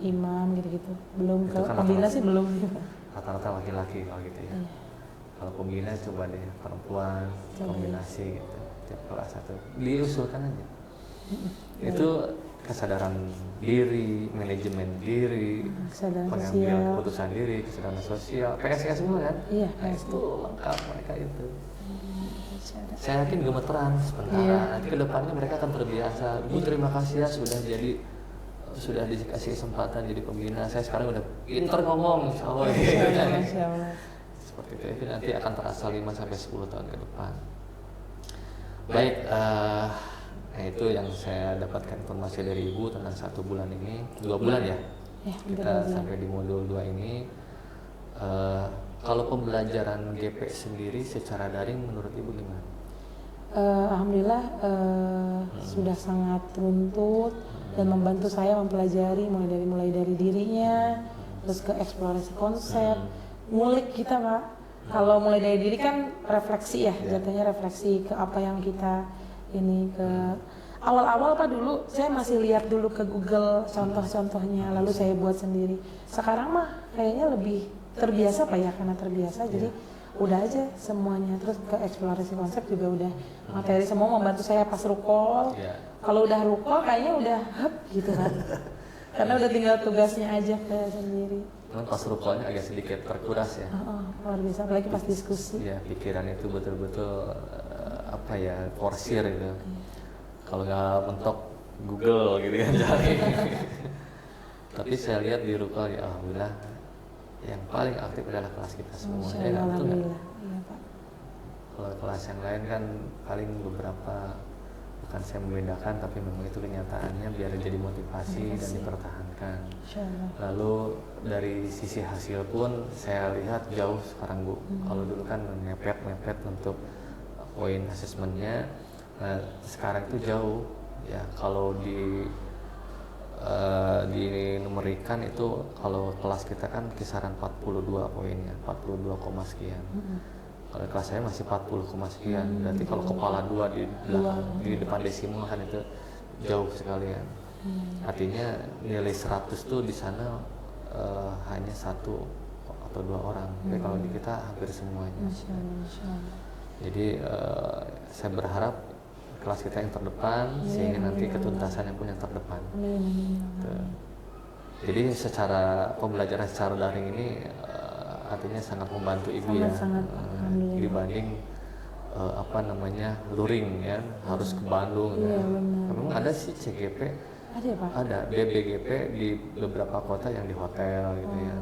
Imam gitu-gitu. Belum Itu ke kan pembina rata-rata. sih belum. Rata-rata laki-laki kalau gitu ya. Iya. Kalau pembina coba deh perempuan, Coba kombinasi gitu. Tiap kelas satu. Diusulkan aja. Itu kesadaran diri, manajemen diri, Kesadaran pengambilan sosial. keputusan diri, kesadaran sosial, PSK semua kan? Iya, Nah, PSK. itu lengkap mereka itu. Cara. Saya yakin gemeteran sebentar. Iya. Nanti kedepannya mereka akan terbiasa. Bu, terima kasih ya sudah dikasih kesempatan jadi pembina. Saya sekarang udah pinter ngomong, insya Allah. Masya Allah. Seperti itu nanti akan terasa 5 sampai 10 tahun ke depan. Baik, nah itu yang saya dapatkan informasi dari Ibu tentang 1 bulan ini, 2 bulan ya. Ya, Kita sampai di modul 2 ini. Kalau pembelajaran GP sendiri secara daring menurut Ibu gimana? Alhamdulillah sudah sangat runtut dan membantu saya mempelajari mulai dari dirinya, terus ke eksplorasi konsep, ngulik kita Pak. Kalau mulai dari diri kan refleksi ya, jatuhnya refleksi ke apa yang kita ini ke awal-awal Pak. Dulu saya masih lihat dulu ke Google contoh-contohnya, lalu saya buat sendiri. Sekarang mah kayaknya lebih terbiasa Pak ya, karena terbiasa jadi udah aja semuanya. Terus ke eksplorasi konsep juga udah materi semua membantu saya pas rukol. Kalau udah rukol kayaknya udah gitu kan. Karena udah tinggal tugasnya aja ke sendiri. Memang pas rukolnya agak sedikit terkuras ya. Luar biasa, apalagi pas diskusi. Ya, pikiran itu betul-betul apa ya, forsir gitu. Kalau nggak mentok Google gitu kan cari. Tapi saya lihat di rukol ya alhamdulillah yang paling aktif adalah kelas kita semua. Masya Ya, Allah, betul nggak? alhamdulillah. Iya Pak. Kalau kelas yang lain kan paling beberapa, bukan saya membedakan tapi memang itu kenyataannya biar jadi motivasi dan dipertahankan. Masya Allah. Lalu dari sisi hasil pun saya lihat jauh sekarang Bu. Kalau dulu kan mepet untuk poin asesmennya, nah sekarang itu jauh ya. Kalau dinumerikan itu kalau kelas kita kan kisaran 42 poinnya, 42, sekian. Kalau kelas saya masih 40, sekian. Berarti kalau kepala 2 di belakang, di depan desimal kan itu jauh sekali kan. Artinya nilai 100 tuh di sana hanya 1 atau 2 orang. Tapi kalau di kita hampir semuanya. Masya Allah, Masya Allah. Jadi saya berharap kelas kita yang terdepan, sehingga nanti ketuntasannya pun yang terdepan. Tuh. Jadi secara pembelajaran secara daring ini artinya sangat membantu Ibu Sangat, dibanding apa namanya luring ya, harus ke Bandung ya. Memang ada sih CGP, Ada ya Pak? ada BBGP di beberapa kota yang di hotel gitu ya.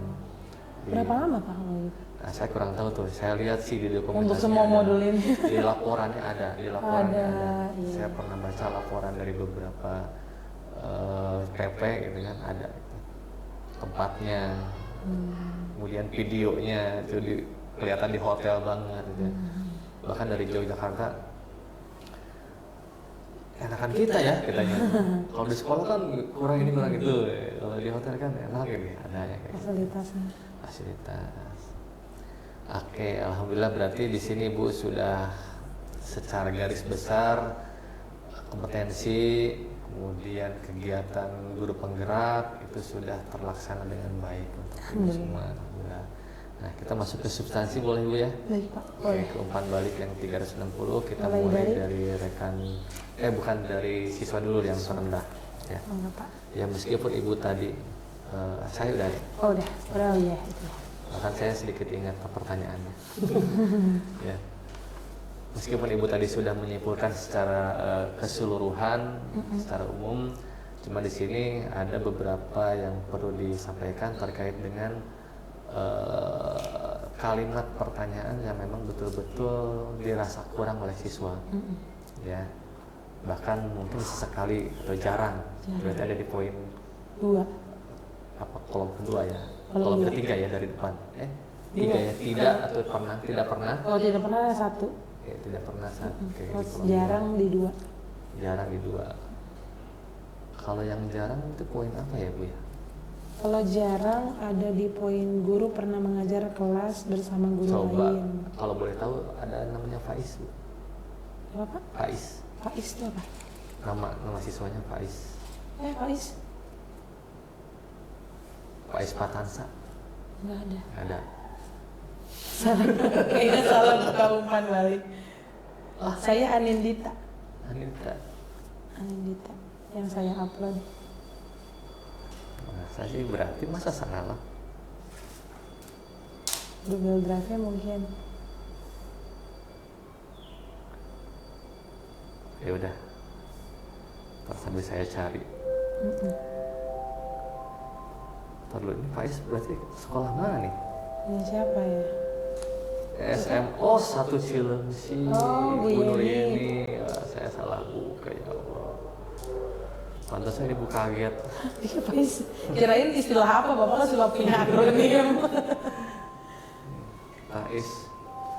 Berapa lama Pak kalau gitu? Nah, saya kurang tahu tuh. Saya lihat sih di dokumentasi. Untuk semua modul ini. Di laporannya ada, Ada, iya. Saya pernah baca laporan dari beberapa PP gitu kan, ada tempatnya. Kemudian videonya itu kelihatan di hotel banget gitu. Bahkan dari Yogyakarta enakan kita ya katanya. Kalau di sekolah kan kurang ini kurang itu. Kalau di hotel kan enak ini ada ya kayak Fasilitasnya. fasilitas. Oke, alhamdulillah berarti di sini Bu sudah secara garis besar kompetensi, kemudian kegiatan guru penggerak itu sudah terlaksana dengan baik untuk Ibu semua. Alhamdulillah. Nah, kita masuk ke substansi boleh Bu ya? Baik Pak. Oke, ke umpan balik yang 360 kita Mulai mulai dari? dari rekan bukan dari siswa dulu yang terendah ya. Enggak Pak. Ya meskipun Ibu tadi saya udah Oh udah ya itu. bahkan saya sedikit ingat pertanyaannya. Ya. Meskipun Ibu tadi sudah menyimpulkan secara keseluruhan, secara umum, cuma di sini ada beberapa yang perlu disampaikan terkait dengan kalimat pertanyaan yang memang betul-betul dirasa kurang oleh siswa, ya. Bahkan mungkin sesekali atau jarang. Berarti ada di poin 2. apa kolom kedua ya? Kolom Kolom dua. ketiga ya dari depan. Tiga ya, tidak atau pernah, tidak pernah. Oh, tidak pernah 1. Tidak pernah saat. Oke, di Terus kolom jarang dua. di 2. Jarang di 2. Kalau yang jarang itu poin apa ya Bu ya? Kalau jarang ada di poin guru pernah mengajar kelas bersama guru Coba lain. kalau boleh tahu ada namanya Faiz Bu. Apa Pak? Faiz. Faiz itu apa? Nama siswanya Faiz. Faiz? Faiz Patansa. Enggak ada. Ada. Salah. Kayaknya salah buka umpan balik. Saya Anindita. Anindita yang saya upload. Masa sih berarti masa salah? Google Drive-nya mungkin. Ya udah. Ntar sambil saya cari. Ntar dulu, ini Faiz berarti sekolah mana nih? Ini siapa ya? SMO 1 Cilengsi. Oh, Bu Bu Nur Yeni. Yeni. Saya salah buka ya Allah. Pantasnya ibu kaget. Iya Faiz. Kirain istilah apa? Bapak kan suka punya akronim. Faiz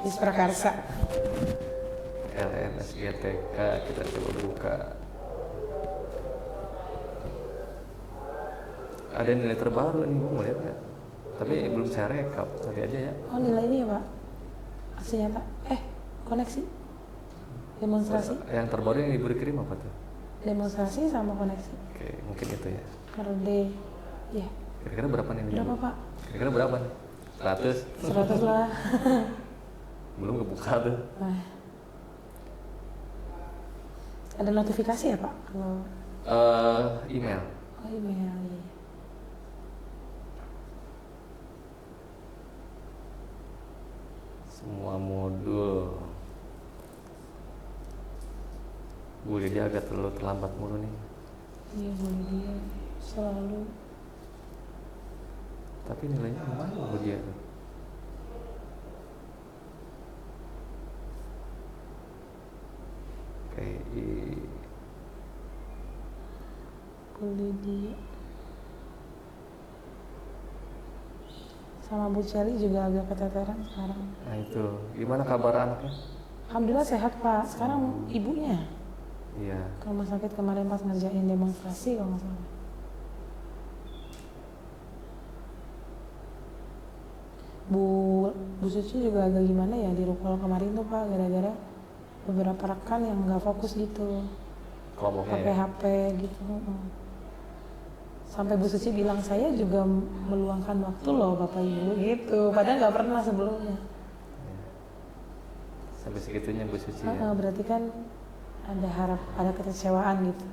Faiz Prakarsa. LMSGTK, kita coba buka. Ada nilai terbaru nih, mau lihat nggak? Tapi belum saya rekap, tadi aja ya. Oh, nilai ini ya Pak? Asli nyata. Koneksi. Demonstrasi. Yang terbaru yang ibu dikirim apa tuh? Demonstrasi sama koneksi. Oke, mungkin itu ya. Merde. Ya. Kira-kira berapa nih? Berapa Ibu? Pak? Kira-kira berapa nih? 100? 100 lah. Belum kebuka tuh. Nah. Ada notifikasi ya Pak? Kalau Email. email. Iya. Semua modul. Bu Lydia agak terlalu terlambat mulu nih. Iya, boleh dia selalu. Tapi nilainya lumayan Bu dia tuh. PI. Boleh dia. Sama Bu Celi juga agak keteteran sekarang. Nah itu, gimana kabar anaknya? Alhamdulillah sehat Pak. Sekarang ibunya Iya. ke rumah sakit kemarin pas ngerjain demonstrasi kalau nggak salah. Bu Suci juga agak gimana ya di rukol kemarin tuh Pak, gara-gara beberapa rekan yang nggak fokus gitu, Kelompoknya pakai ya? HP gitu. Sampai Bu Suci bilang saya juga meluangkan waktu loh Bapak Ibu gitu, padahal nggak pernah sebelumnya. Sampai segitunya Bu Suci ya? Berarti kan ada kekecewaan gitu.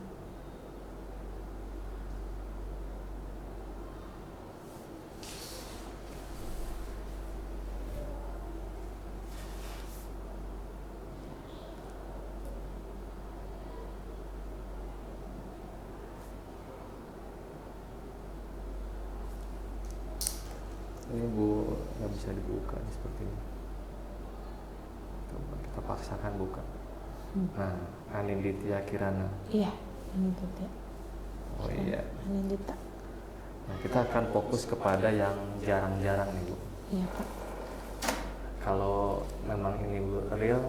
Ini Bu, nggak bisa dibuka nih seperti ini. Coba kita paksakan buka. Nah, Anindita Kirana. Iya, ini tuh ya. Oh iya. Anindita. Nah, kita akan fokus kepada yang jarang-jarang nih Bu. Iya Pak. Kalau memang ini Bu real,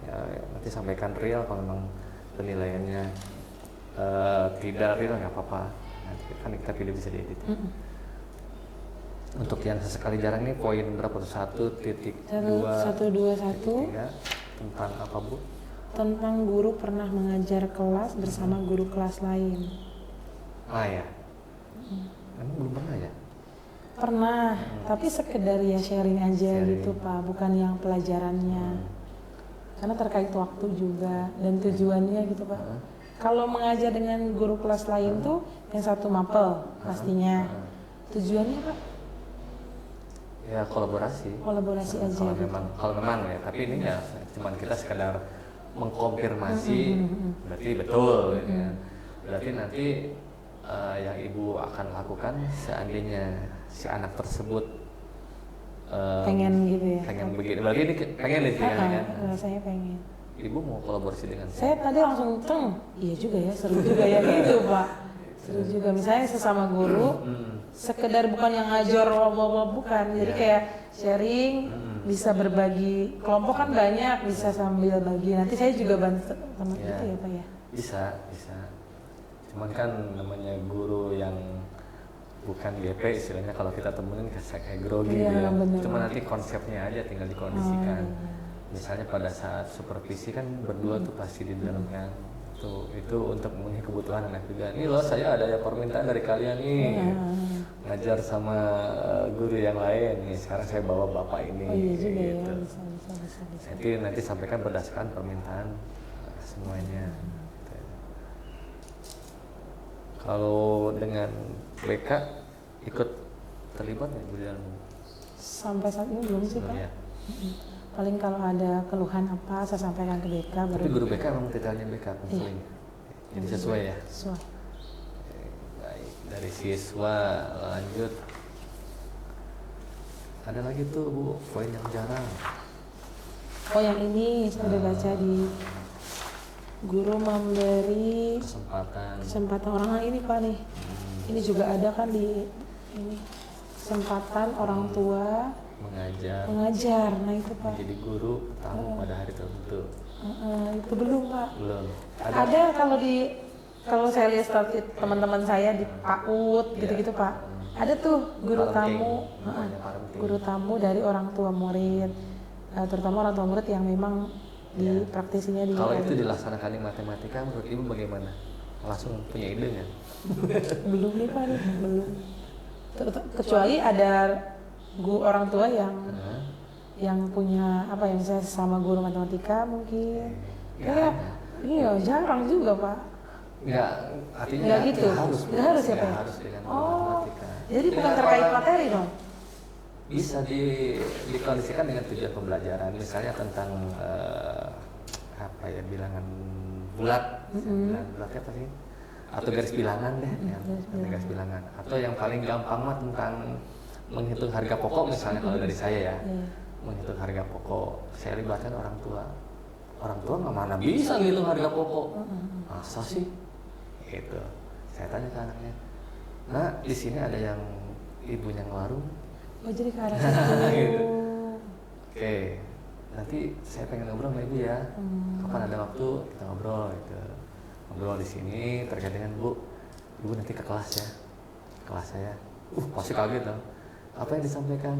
ya, nanti sampaikan real. Kalau memang penilaiannya tidak real nggak apa-apa. Nanti kan kita pilih bisa diedit. Untuk yang sesekali jarang ini poin berapa tuh? 1.2 121 tentang apa Bu? tentang guru pernah mengajar kelas bersama guru kelas lain. Ya. Emang belum pernah ya? Pernah, tapi sekedar ya sharing aja gitu Pak, bukan yang pelajarannya. Karena terkait waktu juga dan tujuannya gitu Pak. Kalau mengajar dengan guru kelas lain tuh yang satu mapel pastinya. Tujuannya Pak? Ya kolaborasi Aja kalau gitu. memang ya, tapi ini ya cuman kita sekedar mengkonfirmasi berarti betul gitu ya. Berarti nanti yang ibu akan lakukan seandainya si anak tersebut pengen gitu ya. Pengen begitu. Berarti ini pengen nih kan? Saya pengen. Ibu mau kolaborasi dengan saya tadi langsung iya juga ya, seru juga ya gitu Pak. Seru juga, misalnya sesama guru, sekedar bukan yang ngajar bukan, jadi kayak sharing, bisa berbagi, kelompok kan banyak, bisa sambil bagi, nanti saya juga bantu teman gitu ya Pak ya? Bisa. Cuman kan namanya guru yang bukan GP istilahnya kalau kita temenin kayak grogi ya. Cuma nanti konsepnya aja tinggal dikondisikan. Misalnya pada saat supervisi kan berdua tuh pasti di dalam kan. Tuh itu untuk memenuhi kebutuhan anak juga. Ini loh saya ada ya permintaan dari kalian nih. Ngajar sama guru yang lain nih. Sekarang saya bawa bapak ini. Iya juga gitu. Ya, bisa. Nanti sampaikan berdasarkan permintaan semuanya. Kalau dengan BK ikut terlibat nggak di dalam? Sampai saat ini belum sih Pak. Ya. Paling kalau ada keluhan apa saya sampaikan ke BK. Tapi guru BK memang titelnya BK konseling. Jadi sesuai ya. Sesuai. Baik, dari siswa lanjut. Ada lagi tuh Bu, poin yang jarang. Oh yang ini saya udah baca di guru memberi kesempatan orang ini Pak nih. Ini juga ada kan di ini kesempatan orang tua mengajar. Nah itu Pak. Jadi guru tamu pada hari tertentu. Itu belum Pak. Belum. Ada kalau saya lihat status teman-teman saya di PAUD gitu-gitu Pak. Ada tuh guru tamu dari orang tua murid, terutama orang tua murid yang memang di praktisinya di. Kalau itu dilaksanakan di matematika, menurut Ibu bagaimana? Langsung punya ide nggak? Belum nih Pak, belum. Kecuali ada orang tua yang punya apa yang saya sama guru matematika mungkin. Kayak iya jarang juga Pak. Nggak, artinya nggak gitu. Nggak harus ya Pak. Harus dengan matematika. Jadi bukan terkait materi dong. Bisa dikondisikan dengan tujuan pembelajaran, misalnya tentang bilangan bulat, bilangan bulatnya apa sih? Atau garis bilangan deh, garis bilangan. Atau yang paling gampang mah tentang menghitung harga pokok misalnya kalau dari saya ya, menghitung harga pokok. Saya libatkan orang tua. Orang tua nggak mana bisa ngitung harga pokok, masa sih? Gitu. Saya tanya ke anaknya, nah di sini ada yang ibunya ngewarung. Oh jadi ke arah situ. Gitu. Oke, nanti saya pengen ngobrol sama ibu ya. Kapan ada waktu kita ngobrol gitu. Ngobrol di sini terkait dengan ibu nanti ke kelas ya. Kelas saya. Pasti kaget dong. Apa yang disampaikan?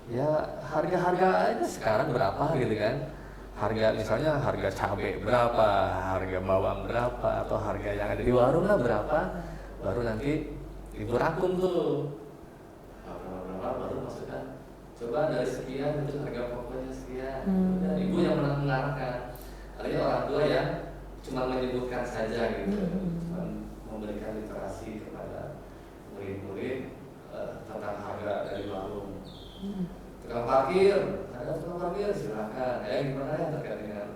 Ya harga-harga aja sekarang berapa gitu kan. Harga misalnya harga cabai berapa, harga bawang berapa, atau harga yang ada di warung lah berapa. Baru nanti ibu rangkum tuh. Baru masukkan coba dari sekian itu harga pokoknya sekian. Dan ibu yang mengarahkan. Artinya orang tua yang cuma menyebutkan saja gitu, cuma memberikan literasi kepada murid-murid tentang harga dari warung. Tukang parkir, ada tukang parkir silakan. Gimana ya terkait dengan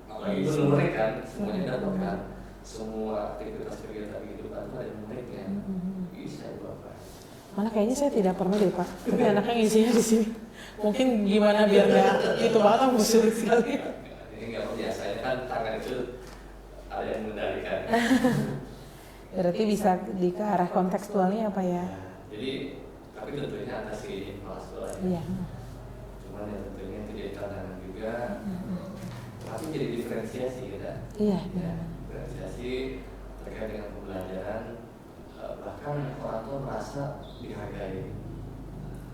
apalagi itu murid kan, semuanya dapat kan, semua aktivitas kegiatan kehidupan itu ada muridnya. Bisa Bapak. Malah kayaknya saya tidak pernah deh Pak, tapi anaknya ngisinya di sini. Mungkin gimana biar nggak itu banget, aku sulit sekali. Ini nggak biasa ya kan, tangan itu ada yang mengendalikan. Berarti bisa ke arah kontekstualnya apa ya? Jadi tapi tentunya atas izin kepala sekolah ya. Iya. Cuman ya tentunya itu jadi tantangan juga. Tapi jadi diferensiasi kita. Iya. Ya, diferensiasi terkait dengan pembelajaran. Bahkan orang tua merasa dihargai,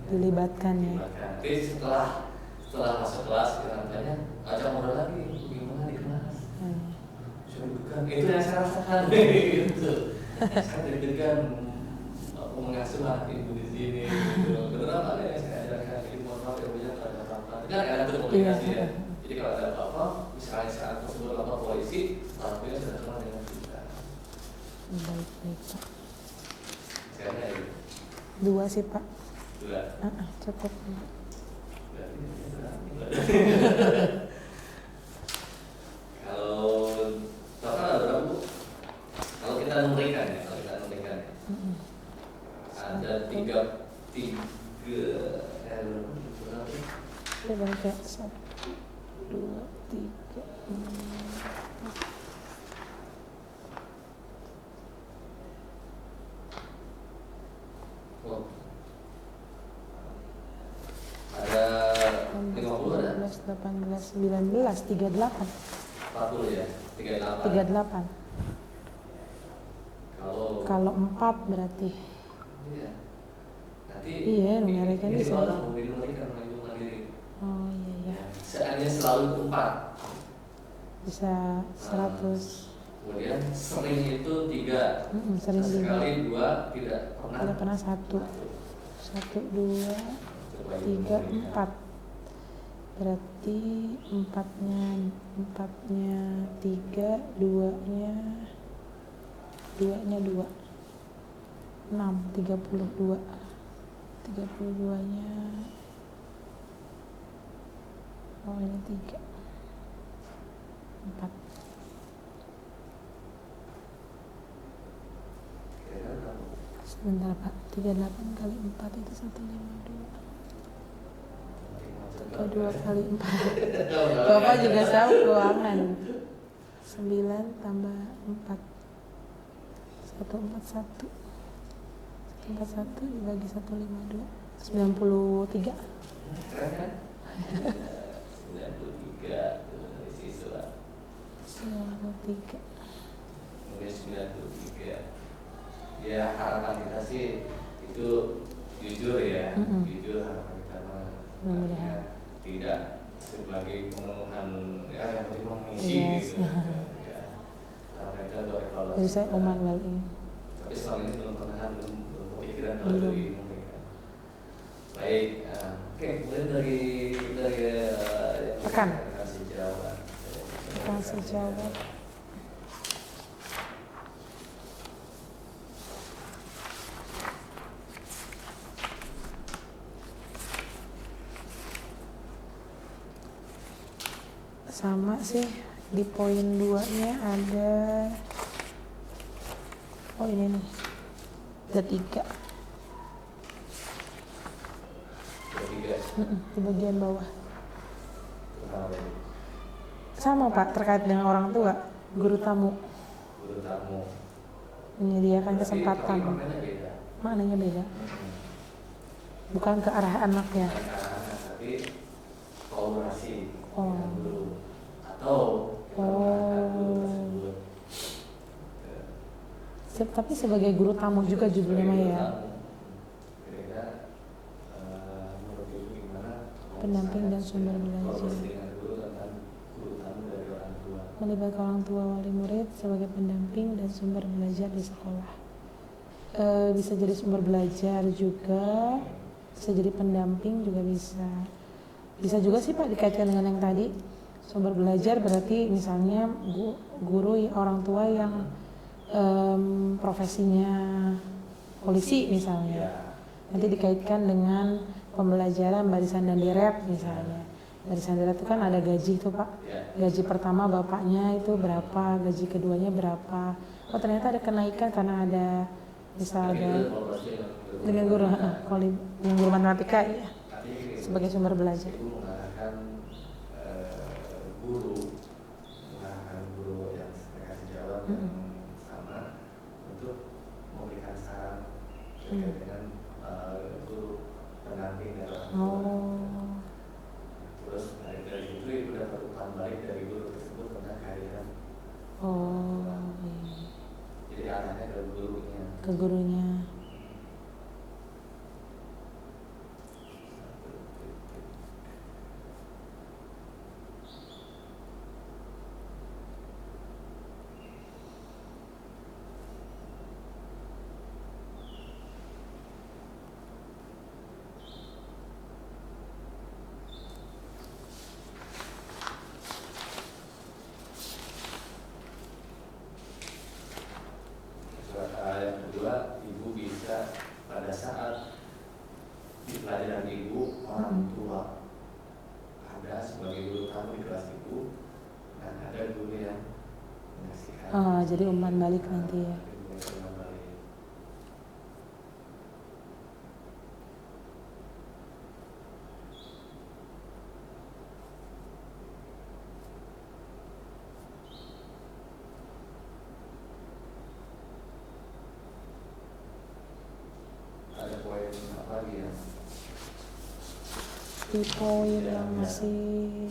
dilibatkan ya. Tapi setelah masuk kelas kita tanya, ajak ngobrol lagi, gimana di kelas? Bukan itu yang saya rasakan, gitu. Saya deg-degan mengasuh anak ibu di sini. Beneran ada yang saya ajarkan ibu mohon ya punya kata-kata. Kan ada komunikasi ya. Jadi kalau ada apa-apa, misalnya saat tersebut lapor polisi, orang tua sudah kenal dengan kita. Baik Pak. 2 sih Pak. 2. Cukup. Kalau Bapak ada berapa Bu? Kalau kita numerikan ya, ada 3 Dia balik kayak 1, 2, 3, 4. Oh. Ada 50 ada? 17, 18, 19, 38. 40 ya? 38. 38. Kalau 4 berarti. Iya. Nanti Iya, numerikan ini bisa. orang mau numerikan sama ibu mandiri. Oh iya. Seandainya selalu 4. Bisa 100. Kemudian sering itu 3. Sering Sekali 2 tidak pernah. Tidak pernah 1. 1, 2, 3, 4. Berarti 4-nya 3, 2-nya 2. 6, 32. 32-nya. Oh ini 3. 4. Sebentar Pak, 38 kali 4 itu 152. 2 kali 4. Bapak juga tahu keuangan. 9 tambah 4. 141. 141 dibagi 152. 93. Keren kan? 93 siswa. 93. Mungkin 93. Ya harapan kita sih itu jujur ya, jujur harapan kita mah tidak sebagai pemenuhan ya yang penting mengisi gitu. Ya, harapan kita untuk evaluasi. Jadi saya umat balik. Tapi selama ini belum pernah belum kepikiran kalau itu dimungkinkan. Baik, oke kemudian dari Rekan. kasih jawaban. Kasih jawaban. Sama sih di poin 2-nya ada ini nih. Ada 3. Di bagian bawah. Sama Pak, terkait dengan orang tua, guru tamu. Menyediakan kesempatan. Maknanya beda. Bukan ke arah anaknya. Tapi kolaborasi Oh. guru atau tersebut. Tapi sebagai guru tamu juga judulnya mah ya. Menurut ibu gimana? Pendamping dan sumber belajar. Kolaborasi dengan guru tentang guru tamu dari orang tua. Melibatkan orang tua wali murid sebagai pendamping dan sumber belajar di sekolah. Bisa jadi sumber belajar juga, bisa jadi pendamping juga bisa. Bisa juga sih Pak dikaitkan dengan yang tadi, sumber belajar berarti misalnya guru orang tua yang profesinya polisi misalnya, nanti dikaitkan dengan pembelajaran barisan dan deret misalnya. Barisan deret itu kan ada gaji tuh Pak, gaji pertama bapaknya itu berapa, gaji keduanya berapa. Oh ternyata ada kenaikan karena ada misalnya dengan guru dengan guru matematika ya, sebagai sumber belajar. Ibu menggunakan guru yang kasih jawab yang sama untuk memberikan saran terkait dengan guru pendamping dan orang tua. Terus dari itu ibu dapat umpan balik dari guru tersebut tentang kehadiran. Iya. Jadi arahnya ke gurunya. Ke gurunya. Yang kedua, ibu bisa pada saat di pelajaran ibu orang tua ada sebagai guru tamu di kelas ibu dan ada guru yang mengasihkan. Jadi umpan balik nanti ya. poin apa lagi ya? Di poin yang masih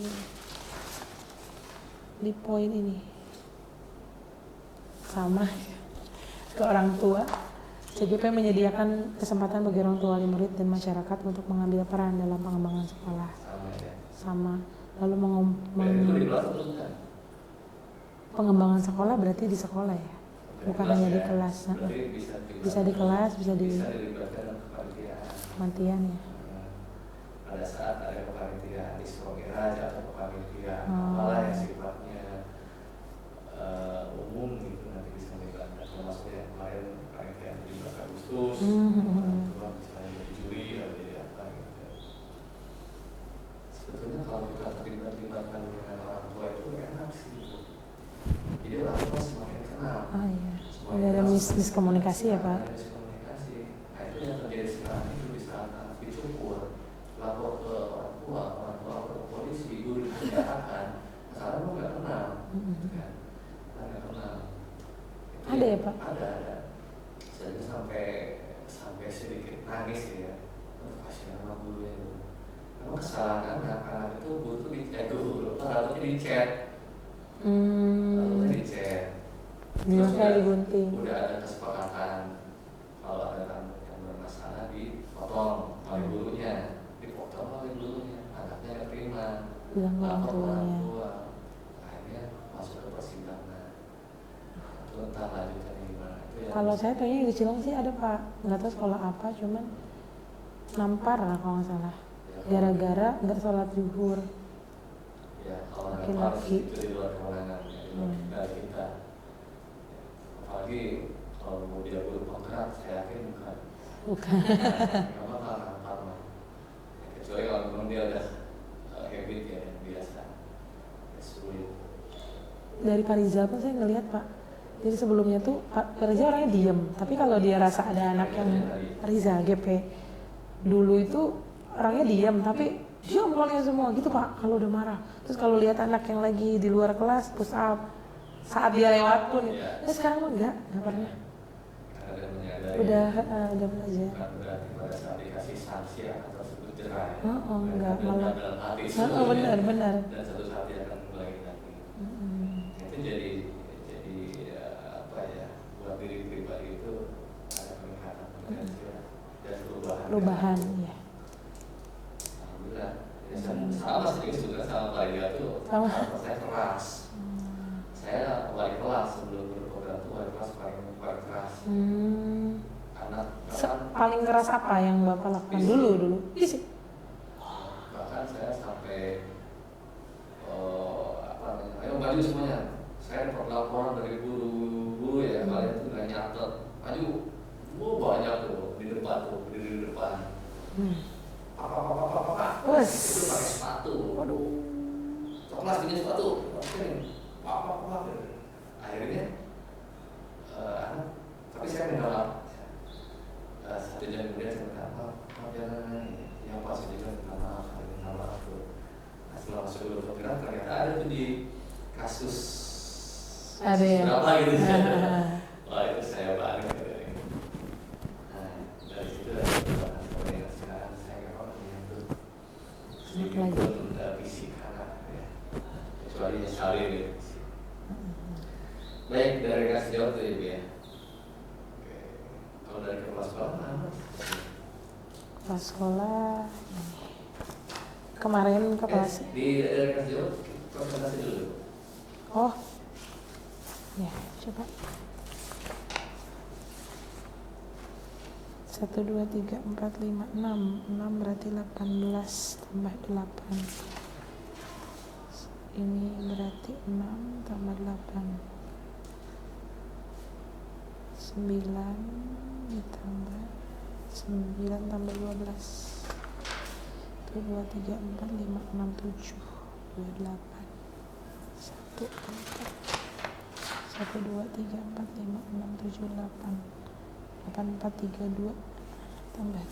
di poin ini sama ke orang tua. CGP menyediakan kesempatan bagi orang tua, wali murid, dan masyarakat untuk mengambil peran dalam pengembangan sekolah. Sama. Lalu pengembangan sekolah berarti di sekolah ya, bukan hanya di kelas. Bisa di kelas, bisa di kepanitiaan ya. Pada saat ada kepanitiaan di sekolah atau kepanitiaan apalah yang sifatnya umum gitu, nanti bisa dilakukan, termasuk yang kemarin kepanitiaan di Agustus, misalnya jadi juri atau jadi apa gitu. Sebetulnya kalau kita terlibatkan dengan orang tua itu enak sih, jadi orang tua semakin kenal. Iya. Ada miskomunikasi ya Pak? Ada miskomunikasi. Nah itu yang terjadi sekarang itu di saat anak dicukur, lapor ke orang tua ke polisi, guru dinyatakan, sekarang lu nggak kenal, kan? Nggak kenal. Ada ya Pak? Ada. Jadi sampai sedikit nangis ya, kasihan sama gurunya itu. Memang kesalahan anak itu butuh di chat. Di chat. Terus kayak digunting. Udah ada kesepakatan kalau ada tamu yang bermasalah dipotong oleh gurunya, anaknya nggak terima, bilang ke orang tuanya. Akhirnya masuk ke persidangan. Itu entah lanjutannya gimana. Kalau saya pengen di Cilong sih ada Pak, nggak tahu sekolah apa, cuman nampar lah kalau nggak salah, gara-gara nggak sholat zuhur. Ya, kalau laki-laki itu di luar kewenangan dari kita. Apalagi kalau mau dia guru penggerak, saya yakin bukan. Nggak bakal nampar mah. Kecuali kalau memang dia udah habit ya, yang biasa. Sulit. Dari Pak Rizal pun saya ngelihat Pak. Jadi sebelumnya tuh Pak Rizal orangnya diem, tapi kalau dia rasa ada anak yang Rizal GP dulu itu orangnya diem, tapi diam pulangnya semua gitu Pak kalau udah marah. Terus kalau lihat anak yang lagi di luar kelas push up saat dia lewat pun, sekarang mah enggak pernah. Udah belajar. Bukan berarti pada saat dikasih sanksi atau sebut cerai. Enggak malah. Dalam hati Benar. Dan satu saat dia akan mulai lagi. Itu jadi apa ya, buat diri pribadi itu ada peningkatan potensial dan perubahan. Ya. Alhamdulillah. Ya, sama sih sebetulnya sama Pak Ria tuh. Saya keras. Saya wali kelas sebelum berprogram itu wali kelas paling keras. Anak paling keras apa yang Bapak lakukan dulu? Isi. Bahkan saya sampai ayo maju semuanya. Saya dapat laporan dari guru ya, kalian tuh nggak nyatet, maju. Banyak tuh di depan. Apa? Itu pakai sepatu. Waduh. Kelas bikin sepatu. Apa? Akhirnya tapi saya menolak. 1 jam kemudian saya minta maaf jangan yang pas juga minta maaf tuh. Setelah masuk ke program ternyata ada tuh di kasus ada ya. Berapa gitu. Wah itu saya banget. Dari situ ada perubahan yang sekarang saya orangnya itu sedikit fisik anak ya. Kecuali sekali gitu. Baik, dari kasih jawab tuh Ibu ya. Kalau dari kepala sekolah mana? Kepala sekolah kemarin kepala dari kasih jawab presentasi dulu. Oh ya coba 1, 2, 3, 4, 5, 6 berarti 18 tambah 8 ini berarti 6 tambah 8 9 ditambah 9 tambah 12 itu 2, 3, 4, 5, 6, 7 28 1, 4 1, 2, 3, 4, 5, 6, 7, 8 8, 4, 3, 2 tambah 3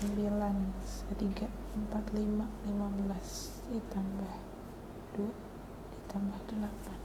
9 3, 4, 5, 15 ditambah 2 ditambah 8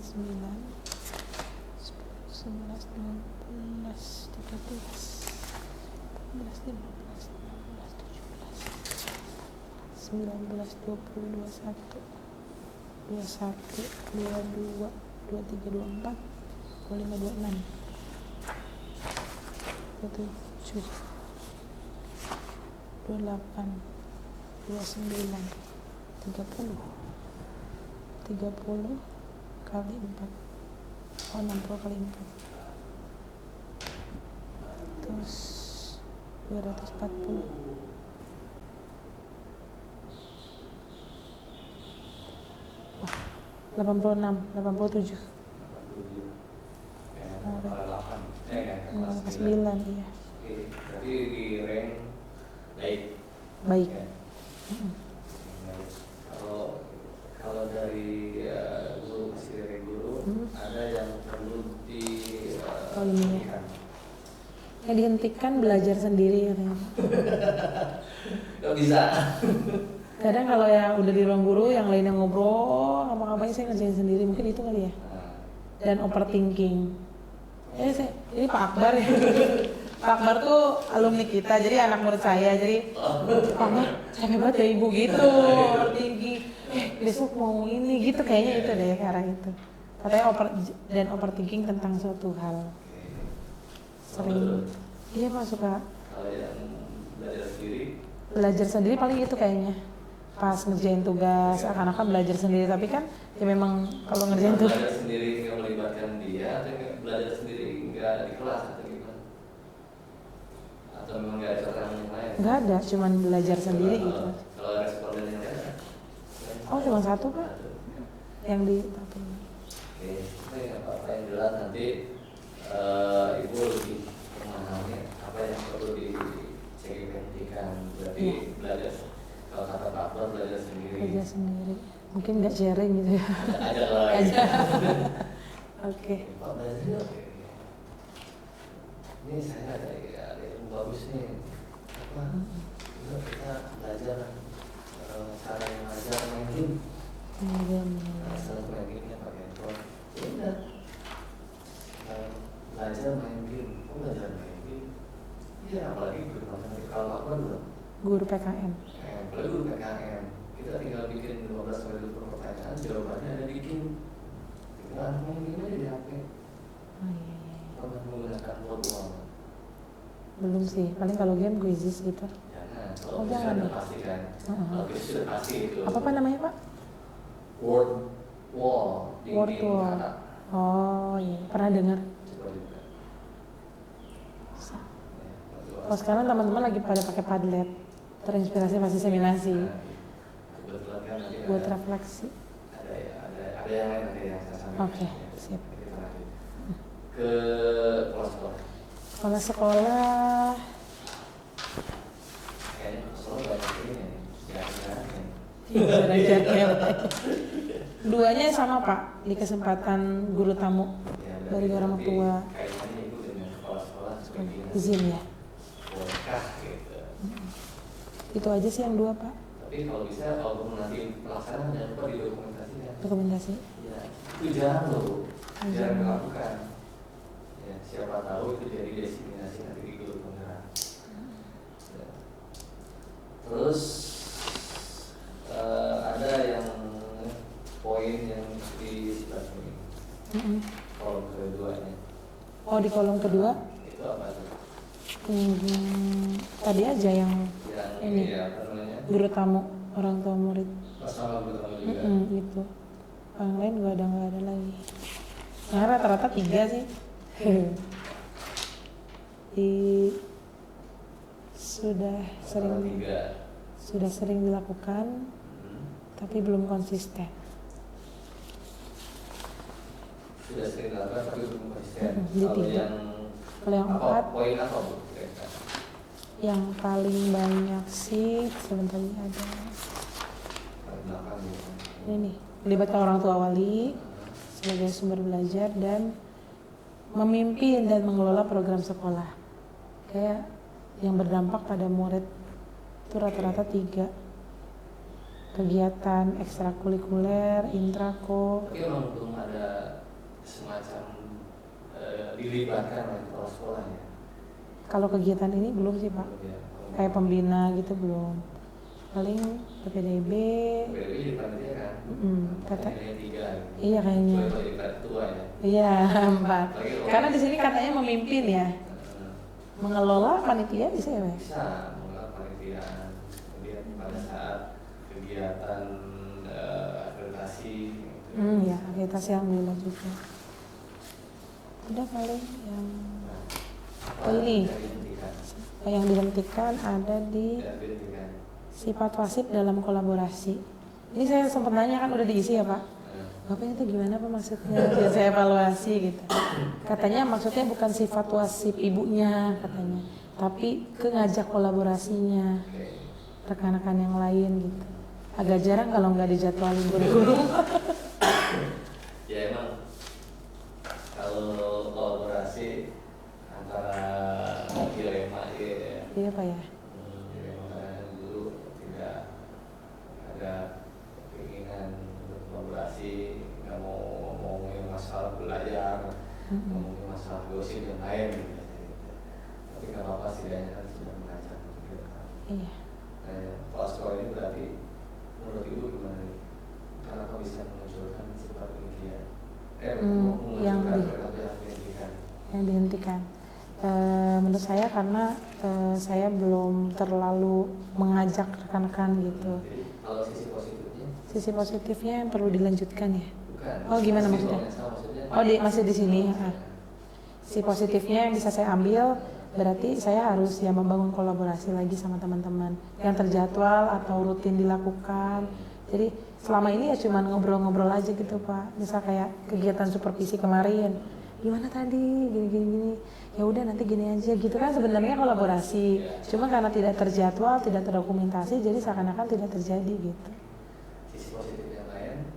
9, 10, 11, 12, 13, 14, 15, 16, 17, 19, 20, 21, 22, 23, 24, 25, 26, 27, 28, 29, 30 kali 4, 60 kali 4, terus 240, 86, 87, 9, iya. Berarti di rank Baik. Kalau dari guru masih dari guru ada yang perlu dihentikan. Yang dihentikan belajar sendiri katanya. Gak bisa. Kadang kalau yang udah di ruang guru, yang lainnya ngobrol, ngapa-ngapain saya ngerjain sendiri, mungkin itu kali ya. Dan overthinking. Ini Pak Akbar ya. Pak Akbar tuh alumni kita, jadi anak murid saya. Jadi Pak Akbar capek banget ya ibu gitu, overthinking. Besok mau ini gitu, kayaknya itu deh ke arah itu. Katanya dan overthinking tentang suatu hal. Sering. Iya Pak suka. Kalau yang belajar sendiri paling itu kayaknya. Pas ngerjain tugas, akan-akan belajar sendiri, tapi kan ya memang kalau ngerjain tugas belajar sendiri nggak melibatkan dia, atau belajar sendiri nggak di kelas atau gimana? Atau memang nggak ada orang yang lain? nggak ada, cuman belajar sendiri gitu. Kalau respondennya nggak ada? Oh cuma satu Pak? Yang di tapi. Oke, itu nggak apa-apa, yang jelas nanti ibu lebih memahami apa yang perlu dicegahkan. Berarti belajar. Kalau kata Pak Akbar belajar sendiri. Belajar sendiri. Mungkin nggak sharing gitu ya. Ada lah. Oke. Pak belajar. Ini saya ada ilmu bagus nih. Apa? Kita belajar cara mengajar main game. Cara main game-nya pakai handphone. Ya udah. Belajar main game. Kok belajar main game? Iya, apalagi guru matematika. Kalau Pak Akbar belum? Guru PKN. Apalagi guru PKN, kita tinggal bikin 15-20 pertanyaan, jawabannya ada di game. Tinggal main game aja di HP. Oh iya. Pernah menggunakan virtual? Belum sih, paling kalau game quizzes gitu. Jangan, kalau jangan sudah deh. pasti kan. Kalau quiz sudah pasti itu. Apa namanya Pak? Word wall. Word wall. Oh iya, pernah dengar. Coba juga. Oh sekarang teman-teman lagi pada pakai Padlet, terinspirasi pasti seminasi. Kebetulan kan nanti buat refleksi. Ada yang lain, ada yang saya sampaikan. Oke, siap. Ke Sekolah. Kayaknya sekolah banyak ini nih, jarang-jarang. Jarang-jarang. Duanya sama Pak, di kesempatan guru tamu dari orang tua. Kayaknya ibu dengan kepala sekolah sebagai Izin ya. bolehkah gitu. Itu aja sih yang dua Pak. Tapi kalau bisa, kalau nanti pelaksanaan jangan lupa didokumentasikan. Dokumentasi. Ya, itu jarang loh, jarang dilakukan. Ya, siapa tahu itu jadi diseminasi nanti di guru penggerak. Ya. Terus ada yang poin yang di sebelah ini, kolom keduanya. Oh di kolom kedua? Itu apa tuh? Tadi aja yang ini ya, apa namanya? guru tamu, orang tua murid. Masalah guru tamu juga. Itu. Yang lain nggak ada lagi. Nah rata-rata 3 sih. di sudah sering dilakukan tapi belum konsisten. Sudah sering dilakukan tapi belum konsisten. Kalau yang empat, poin apa Bu? yang paling banyak sih sebentar ada ini nih, melibatkan orang tua wali sebagai sumber belajar dan memimpin dan mengelola program sekolah. Kayak yang berdampak pada murid itu rata-rata 3 kegiatan ekstrakurikuler, intrako. Tapi memang belum ada semacam dilibatkan oleh kepala sekolah ya? Kalau kegiatan ini belum sih Pak, kayak pembina gitu belum. Paling PPDB. PPDB di panitia kan? Kata. Tiga. Iya kayaknya. Ketua ya? Iya 4. Karena di sini katanya memimpin ya. Mengelola panitia bisa ya? Bisa mengelola panitia. Kemudian pada saat kegiatan akreditasi. Ya akreditasi alhamdulillah juga. Udah paling yang ini yang dihentikan ada di sifat wasit dalam kolaborasi. Ini saya sempat nanya kan udah diisi ya Pak. Bapak itu gimana Pak maksudnya? Biar saya evaluasi gitu. Katanya maksudnya bukan sifat wasit ibunya katanya, tapi ke ngajak kolaborasinya rekan-rekan yang lain gitu. Agak jarang kalau nggak dijadwalin guru-guru. Ya emang kalau kolaborasi antara dilema ya. Iya Pak ya. Dulu tidak ada keinginan untuk kolaborasi, nggak mau ngomongin masalah belajar, ngomongin masalah gosip yang lain gitu. Tapi nggak apa-apa setidaknya kan sudah mengajak gitu. Iya. Kalau sekolah ini berarti menurut Ibu gimana nih? Kenapa bisa menunjukkan sifat demikian? Yang dihentikan. Menurut saya karena saya belum terlalu mengajak rekan-rekan gitu. Jadi, kalau sisi positifnya? Sisi positifnya yang perlu dilanjutkan ya. Bukan. Oh gimana maksudnya? Oh masih di sini. Si positifnya yang bisa saya ambil berarti saya harus ya membangun kolaborasi lagi sama teman-teman yang terjadwal atau rutin dilakukan. Jadi selama ini ya cuma ngobrol-ngobrol aja gitu Pak. Misal kayak kegiatan supervisi kemarin, gimana tadi gini. Ya udah nanti gini aja gitu kan sebenarnya kolaborasi. Cuma karena tidak terjadwal, tidak terdokumentasi, jadi seakan-akan tidak terjadi gitu. Sisi positif yang lain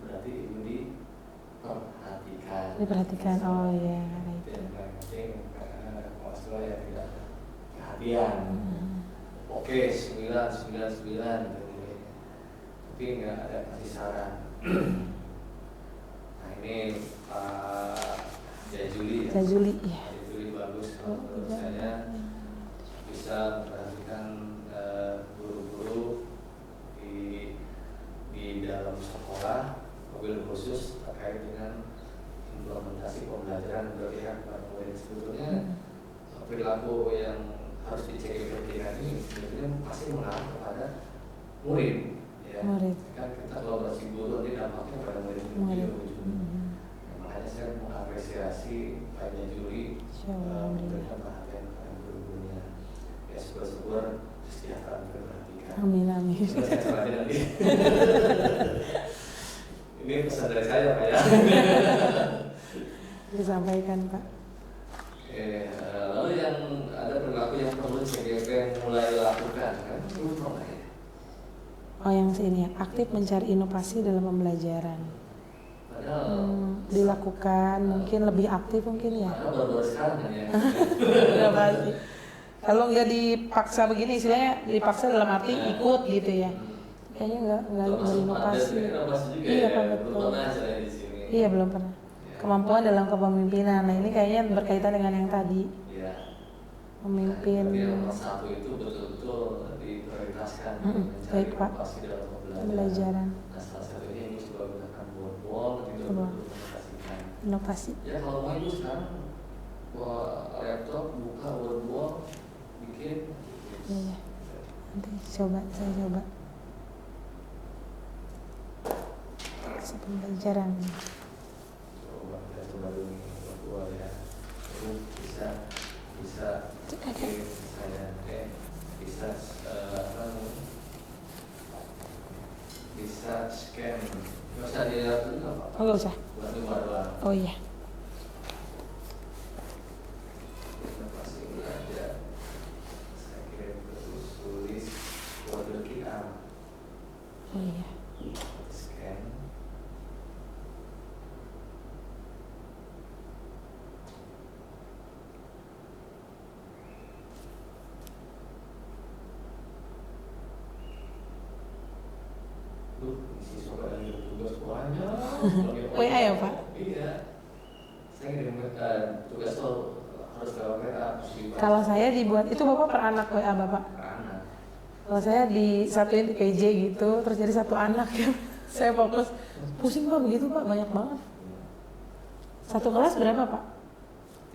berarti Ibu diperhatikan. Diperhatikan, oh iya. Itu yang paling penting karena kepala sekolah yang tidak perhatian. Oke 9 tapi nggak ada kasih saran. Nah ini Pak Jajuli ya. Jajuli ya. Jajuli bagus menurut saya bisa memperhatikan guru-guru di dalam sekolah, mobil khusus terkait dengan implementasi pembelajaran berpihak pada murid. Sebetulnya perilaku yang harus dicek berpihak ini sebetulnya pasti mengarah kepada murid. Ya, kan kita kolaborasi guru nanti dampaknya pada murid. Makanya saya mengapresiasi Pak Jajuli memberikan perhatian kepada guru-gurunya. Ya syukur-syukur kesejahteraan diperhatikan. Amin. Ini pesan dari saya Pak ya. Disampaikan Pak. Lalu yang ada perilaku yang perlu CGP mulai lakukan kan? Oh yang sini ya, aktif mencari inovasi dalam pembelajaran. Dilakukan mungkin lebih aktif mungkin ya. Baru sekarang ya. Kalau nggak dipaksa begini istilahnya dipaksa dalam arti ikut gitu ya. Kayaknya nggak berinovasi. Iya Pak betul. Iya belum pernah. Kemampuan dalam kepemimpinan. Nah ini kayaknya berkaitan dengan yang tadi. Memimpin. Nomor 1 itu betul-betul diprioritaskan. Baik Pak. Pembelajaran. Nah salah satunya ini juga gunakan wall itu menginovasikan. Inovasi. Ya kalau mau itu sekarang laptop buka wall bikin. Iya. Nanti saya coba. Pembelajaran. Coba dulu wall ya. nggak usah. buat nomor doang. Oh iya. Inovasi belajar. Saya kirim terus tulis kode QR. Oh iya. Scan. Siswa pada ngirim tugas banyak. WA ya Pak? Iya. Saya ngirim tugas tuh harus lewat WA. Kalau saya dibuat, itu Bapak per anak WA Bapak? Per anak. Kalau saya disatuin di PJ gitu, terus jadi satu anak ya. Saya fokus, pusing Pak begitu Pak, banyak banget. Satu kelas berapa Pak?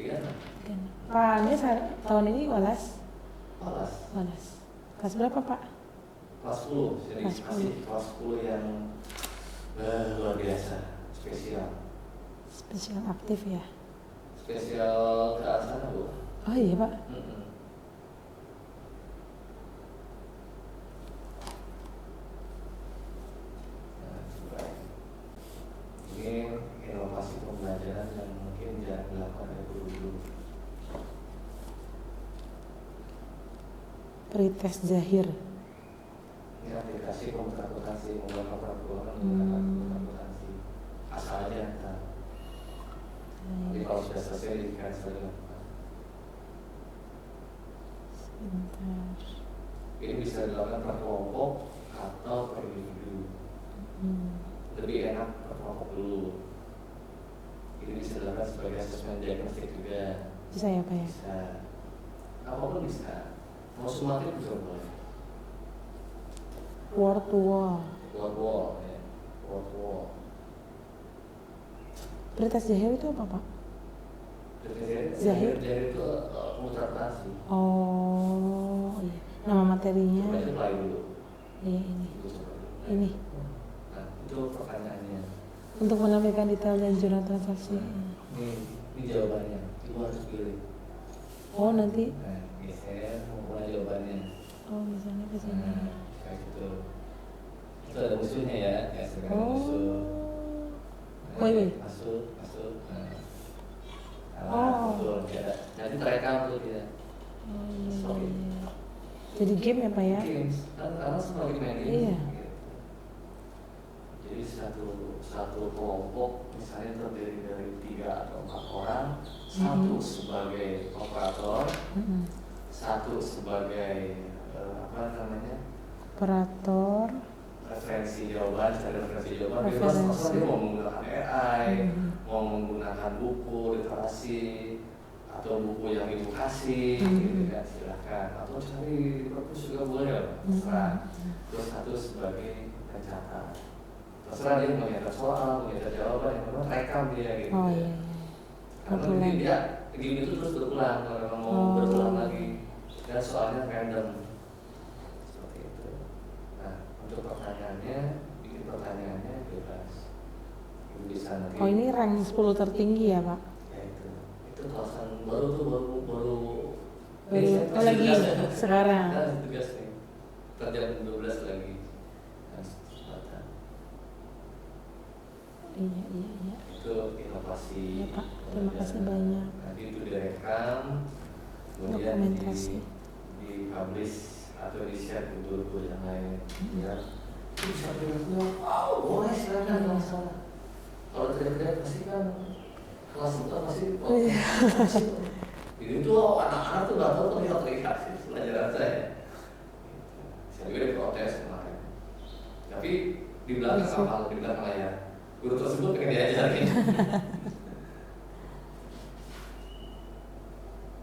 3 anak. Pak, ini tahun ini walas? Kelas. Walas. Kelas berapa Pak? Kelas 10. Jadi Kelas 10. masih kelas 10 yang luar biasa, spesial. Spesial aktif ya? Spesial ke arah sana, Bu. Oh iya Pak? Mm-mm. Nah, coba. Ini inovasi pembelajaran yang mungkin jarang dilakukan oleh guru-guru. Pretest Zahir. Ini aplikasi komputer akuntansi, menggunakan peraturan menggunakan komputer akuntansi. Asal aja ntar. Nanti kalau sudah selesai di-cancel dengan Sebentar. ini bisa dilakukan per kelompok atau per individu. Lebih enak per kelompok dulu. Ini bisa dilakukan sebagai asesmen diagnostik juga. Bisa ya Pak ya? Bisa. Apapun bisa. Mau sumatif juga boleh. Word to wall. Wall ya. Wall. Pretest Zahir itu apa Pak? Zahir itu komputer akuntansi. Oh iya. Nama materinya? Coba itu play dulu. Iya ini. Coba. Ini. Nah, itu pertanyaannya. Untuk menampilkan detail dan jurnal transaksi. Ini jawabannya. Ibu harus pilih. Oh nanti. Nah, geser mau mulai jawabannya. Oh misalnya ke sini. Nah, kayak gitu. Itu ada musuhnya ya, sekarang ada musuh. Nah, Woi. masuk. Oh. Betul, ya. Nanti terekam tuh dia. Oh iya, Sorry. iya. Jadi game ya Pak ya? Games, kan karena semua lagi main game. Iya. Gitu. Jadi satu kelompok misalnya terdiri dari 3 atau 4 orang, satu sebagai operator, satu sebagai Operator. referensi jawaban, cari referensi jawaban. Referensi. Bebas, dia mau menggunakan AI, mau menggunakan buku literasi atau buku yang ibu kasih, gitu kan, silahkan. Atau cari di perpus juga boleh, terserah. Terus satu sebagai pencatat. Terserah dia mau nyatat soal, mau nyatat jawaban, yang memang rekam dia gitu. Oh iya. Karena dia game itu terus berulang, kalau memang mau berulang lagi. Dan soalnya random. Seperti itu. Nah, untuk bikin pertanyaannya bebas. Ibu bisa nanti. Oh ini rank 10 tertinggi ya Pak? Ya itu kelasan baru. Oh lagi sekarang. Nah, tugas nih. Jam 12 lagi. Nah, kesempatan. Iya. Itu inovasi. Iya Pak, terima kasih banyak. Nanti itu direkam, kemudian Dokumentasi. di-publish atau di-share ke guru-guru yang lain. Ya. Bisa bilang, boleh silakan nggak masalah. Kalau tidak pasti kan kelas itu pasti. Jadi itu anak-anak tuh nggak tahu terlihat pelajaran saya. Saya juga diprotes kemarin. Tapi di belakang kapal, di belakang layar, guru tersebut pengen diajarin.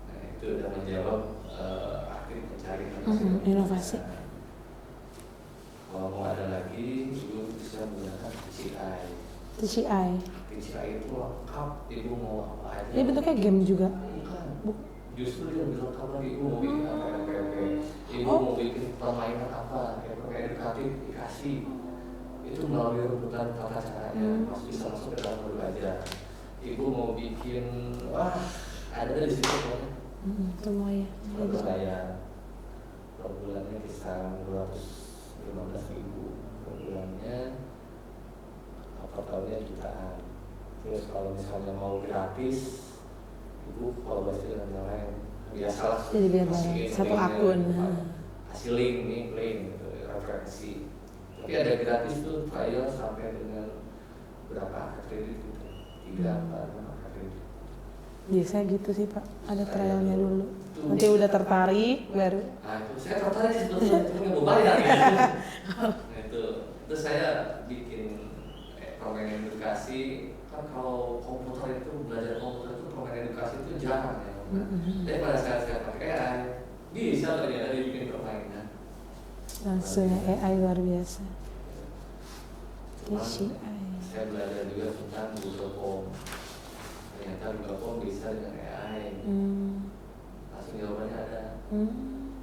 Nah itu udah menjawab akhir mencari inovasi. Kalau mau ada lagi, ibu bisa menggunakan TCI. TCI. TCI itu lengkap, ibu mau apa aja. Ini bentuknya game juga. Bukan. Justru dia lebih lengkap lagi. Ibu mau bikin apa, ibu mau bikin permainan apa, kayak edukatif dikasih. Itu melalui runutan tata caranya, bisa masuk ke dalam belajar. Ibu mau bikin, ada di situ pokoknya. Semua ya. Berbayar per bulannya kisaran 215.000 per bulannya, per tahunnya jutaan. Terus kalau misalnya mau gratis, ibu kolaborasi dengan yang lain. Biasalah. Jadi biar satu akun. Kasih link nih, link gitu, referensi. Tapi ada gratis tuh trial sampai dengan berapa kredit gitu, 3, 4, 5 kredit. Biasa gitu sih Pak, ada trialnya dulu. Nanti udah tertarik baru. Nah itu saya tertarik sebetulnya, cuma nggak mau bayar gitu. Nah itu, terus saya bikin permainan edukasi. Kan kalau komputer itu, belajar komputer itu permainan edukasi itu jarang ya. Tapi pada saat saya pakai AI, bisa ternyata dibikin permainan. Langsung AI luar biasa. Cuman, AI. saya belajar juga tentang Google Form. Ternyata Google Form bisa dengan AI. Langsung jawabannya ada.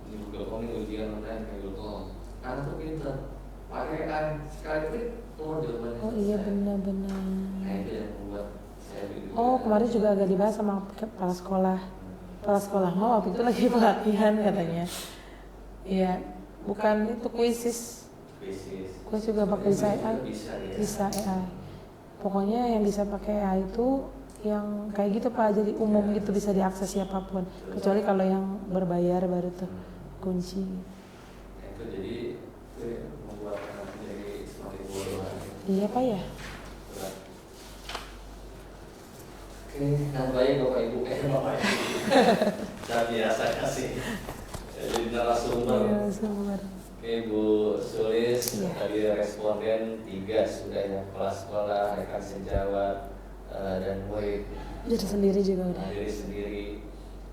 Di Google Form ini ujian online kayak Google Form. Karena tuh pinter, pakai AI sekali klik keluar jawabannya. Oh iya benar-benar. Nah itu yang membuat saya begitu. Oh kemarin juga agak dibahas sama kepala sekolah. Kepala sekolah mau waktu itu lagi pelatihan katanya. Iya, bukan itu kuisis. Kuis juga pakai AI. Bisa AI. Pokoknya yang bisa pakai AI itu yang kayak gitu Pak, jadi umum gitu, bisa diakses siapapun. Kecuali kalau yang berbayar baru tuh kunci. Itu jadi itu membuat anak menjadi semakin bodoh. Iya Pak ya. Oke, yang baik Bapak Ibu, Bapak Ibu. Dan biasa kasih jadi narasumber. Oke Bu Sulis, tadi responden 3 sudah ya, kepala sekolah, rekan sejawat, dan Boy. Diri sendiri juga udah. Diri sendiri,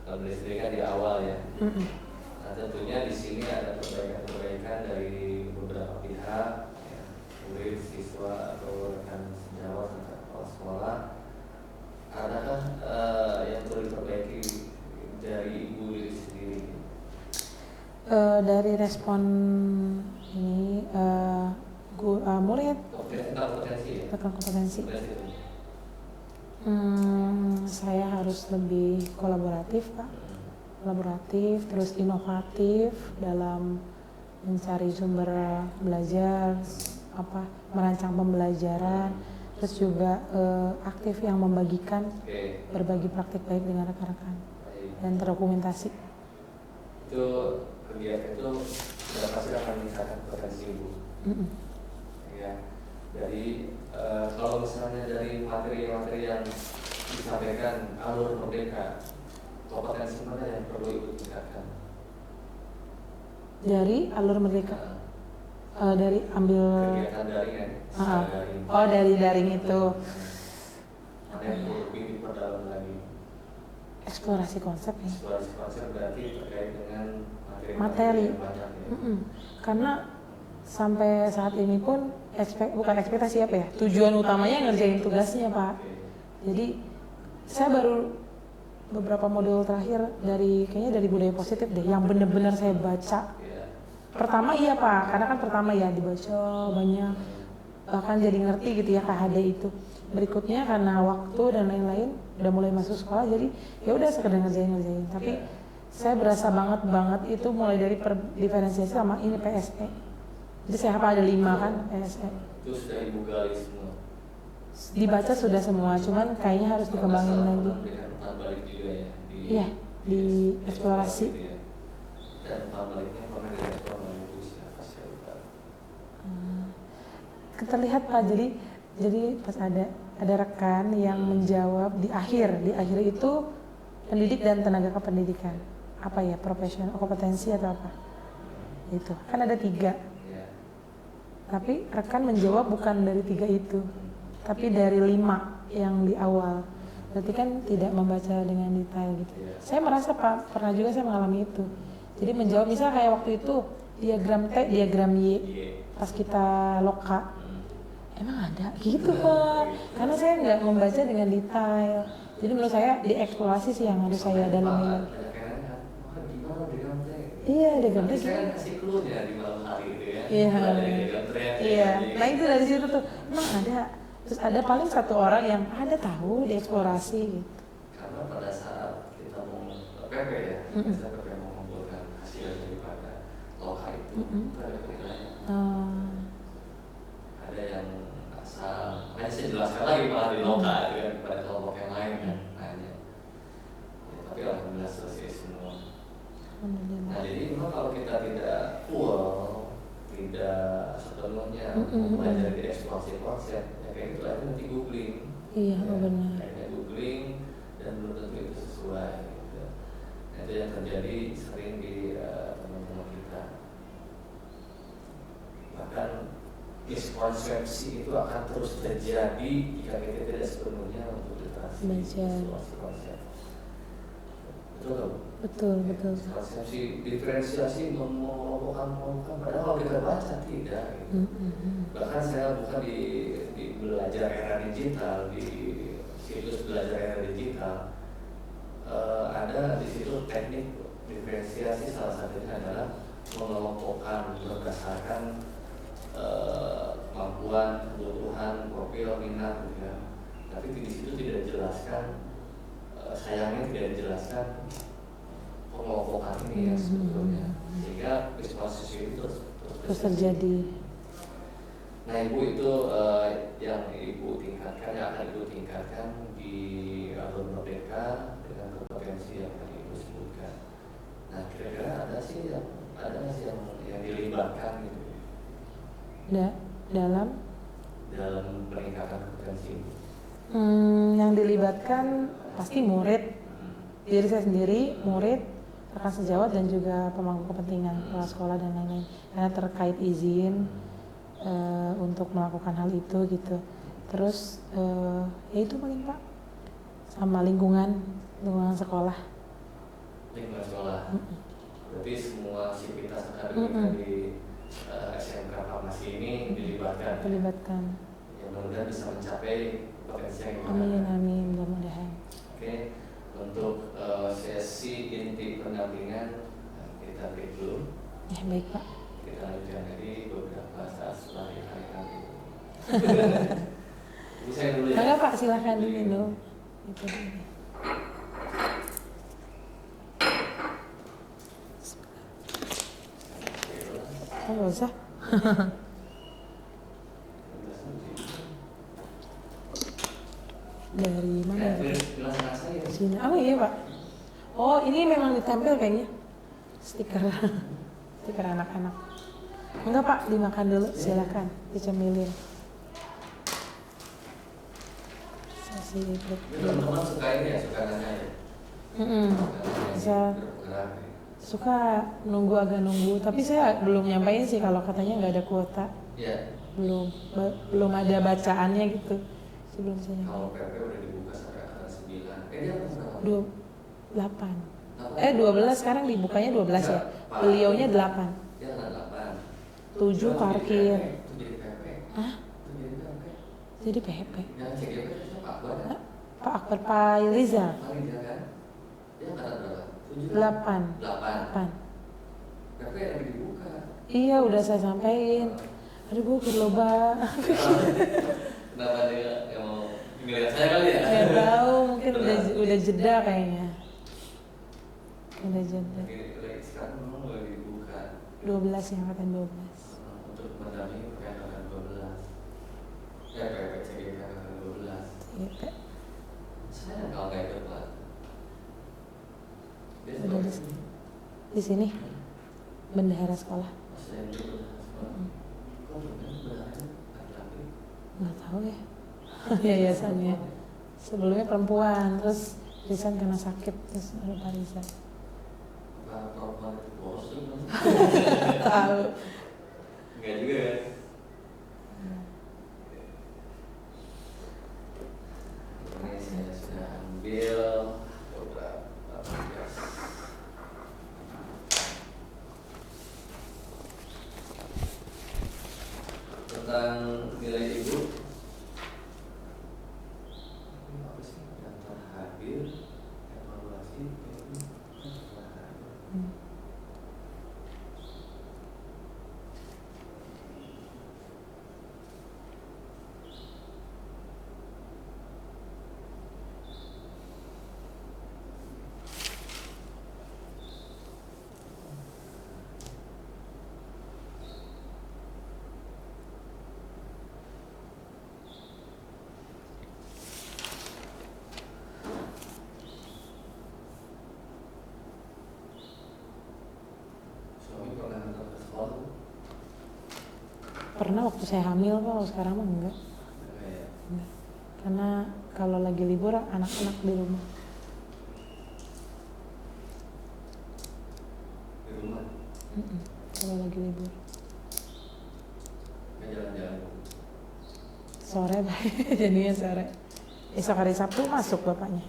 kalau diri sendiri kan di awal ya. Nah tentunya di sini ada perbaikan-perbaikan dari beberapa pihak, ya, murid, siswa atau rekan sejawat atau kepala sekolah. Adakah yang perlu diperbaiki dari ibu diri sendiri? Dari respon ini murid tentang kompetensi ya? tentang kompetensi. Saya harus lebih kolaboratif Pak, kolaboratif, terus inovatif dalam mencari sumber belajar, merancang pembelajaran, terus juga aktif yang membagikan, berbagi praktik baik dengan rekan-rekan dan terdokumentasi. Itu kegiatan itu sudah pasti akan meningkatkan potensi ibu. Ya, jadi kalau misalnya dari materi-materi yang disampaikan alur merdeka, kompetensi mana yang perlu ibu tingkatkan? Dari alur merdeka, dari ambil kegiatan daring daring. Oh dari daring itu. Mana yang perlu lebih diperdalam lagi? Eksplorasi konsep ya. Eksplorasi konsep berarti terkait dengan materi. Yang banyak, ya. Karena sampai saat ini pun bukan ekspektasi apa ya, tujuan utamanya ngerjain tugasnya Pak. Jadi saya baru beberapa modul terakhir kayaknya dari budaya positif deh, yang benar-benar saya baca. Pertama iya Pak, karena kan pertama ya dibaca banyak, bahkan jadi ngerti gitu ya KHD itu. Berikutnya karena waktu dan lain-lain udah mulai masuk sekolah, jadi ya udah sekedar ngerjain. Tapi saya berasa banget itu mulai dari diferensiasi sama ini PSE. Jadi saya hafal ada 5 kan PSE. Itu sudah ibu gali semua. Dibaca sudah semua, cuman kayaknya harus dikembangin lagi. Balik juga ya. Iya, di eksplorasi. Dan baliknya pernah direktur melalui siapa saya lupa. Terlihat Pak, jadi pas ada rekan yang menjawab di akhir itu pendidik dan tenaga kependidikan, apa ya, profesional, kompetensi atau apa itu kan ada 3, tapi rekan menjawab bukan dari 3 itu, tapi dari 5 yang di awal. Berarti kan tidak membaca dengan detail gitu. Saya merasa Pak, pernah juga saya mengalami itu. Jadi menjawab misal kayak waktu itu diagram T, diagram Y pas kita loka, emang ada gitu Pak, karena saya nggak membaca dengan detail. Jadi menurut saya dieksplorasi sih yang harus saya dalami. Iya, diagram T. Saya kasih clue-nya di malam hari itu ya. Iya. Nah itu dari situ tuh, emang ada. Terus ada paling 1 orang yang ada tahu dieksplorasi gitu. Karena pada saat kita mau PP ya, kita PP mau mengumpulkan hasil daripada loka itu, ada penilaian. Ada yang asal, saya jelaskan lagi Pak di loka ya. Alhamdulillah. Nah jadi memang kalau kita tidak full, tidak sepenuhnya mempelajari eksplorasi konsep, ya kayak gitu aja nanti googling. Iya, Ya, benar. akhirnya googling dan belum tentu itu sesuai. Gitu. Nah, itu yang terjadi sering di teman-teman kita. Bahkan miskonsepsi itu akan terus terjadi jika kita tidak sepenuhnya untuk literasi eksplorasi konsep. Betul nggak, Bu? Betul. Konsepsi diferensiasi mengelompokkan, padahal kalau kita baca tidak. Gitu. Bahkan saya bukan di belajar era digital, di situs belajar era digital, ada di situ teknik diferensiasi, salah satunya adalah mengelompokkan berdasarkan kemampuan, kebutuhan, profil, minat, gitu ya. Tapi di situ tidak dijelaskan, sayangnya tidak dijelaskan pengelompokan ini ya sebetulnya, sehingga misconception itu terus terjadi. Nah Ibu itu yang Ibu tingkatkan, yang akan Ibu tingkatkan di alun Merdeka dengan kompetensi yang tadi Ibu sebutkan. Nah kira-kira ada nggak sih yang dilibatkan gitu? Dalam peningkatan kompetensi Ibu? Yang dilibatkan pasti murid, diri saya sendiri, murid, rekan sejawat dan juga pemangku kepentingan kepala sekolah dan lain-lain. Karena terkait izin untuk melakukan hal itu gitu. Terus ya itu paling Pak, sama lingkungan sekolah. Lingkungan sekolah. Berarti semua aktivitas akademik di SMK Farmasi ini dilibatkan. Ya mudah-mudahan bisa mencapai potensi yang kita. Amin, mudah-mudahan. Oke, untuk sesi inti pendampingan kita break dulu. Ya baik Pak. Kita lanjutkan lagi beberapa saat setelah nanti. Ibu saya dulu ya. Enggak Pak, silakan diminum. Itu dia. Nggak usah. Dari mana ya? Sini. Oh iya Pak. Oh ini memang ditempel kayaknya stiker anak-anak. Enggak Pak, dimakan dulu, silakan dicemilin. Sesi break. Teman-teman suka ini ya, suka nanya ya. Bisa. Suka agak nunggu, tapi saya belum nyampain sih kalau katanya nggak ada kuota. Iya. Belum ada bacaannya gitu. Sebelum saya. Kalau PP udah dibuka sampai tanggal 9. Dia berapa? 8. 12 sekarang dibukanya 12 ya. Beliaunya 8. Dia 8. 7 parkir. Itu jadi PP. Hah? Itu jadi PP. Jadi PHP. Yang CGP itu Pak Akbar kan? Pak Akbar, Pak Rizal. Pak Rizal kan? Dia angkatan berapa? 8. PP yang dibuka. Iya udah saya sampaikan. Aduh Bu, berloba. Kenapa dia yang mau ngeliat saya kali ya? Gak tahu, mungkin udah jeda kayaknya. Udah jeda. Sekarang memang boleh dibuka. 12 yang angkatan 12. Untuk mendampingi angkatan 12. Ya PP CGP angkatan 12. CGP. Saya kalau nggak ikut Pak. Udah di sini. Bendahara sekolah. Saya dulu sekolah. Kok bendahara laki-laki? Nggak tahu ya. Yayasannya. Sebelumnya perempuan, terus Rizal karena sakit, terus ada Pak Rizal. Apa perempuan itu boros tuh? Tahu. Enggak juga ya. Ini saya sudah ambil beberapa tugas. Tentang nilai Ibu. Ini apa sih? Daftar hadir, evaluasi, Pernah waktu saya hamil Pak, kalau sekarang mah enggak. Enggak. Karena kalau lagi libur anak-anak di rumah. Di rumah? Kalau lagi libur. Nggak jalan-jalan? Sore Pak, jadinya sore. Esok hari Sabtu masuk bapaknya.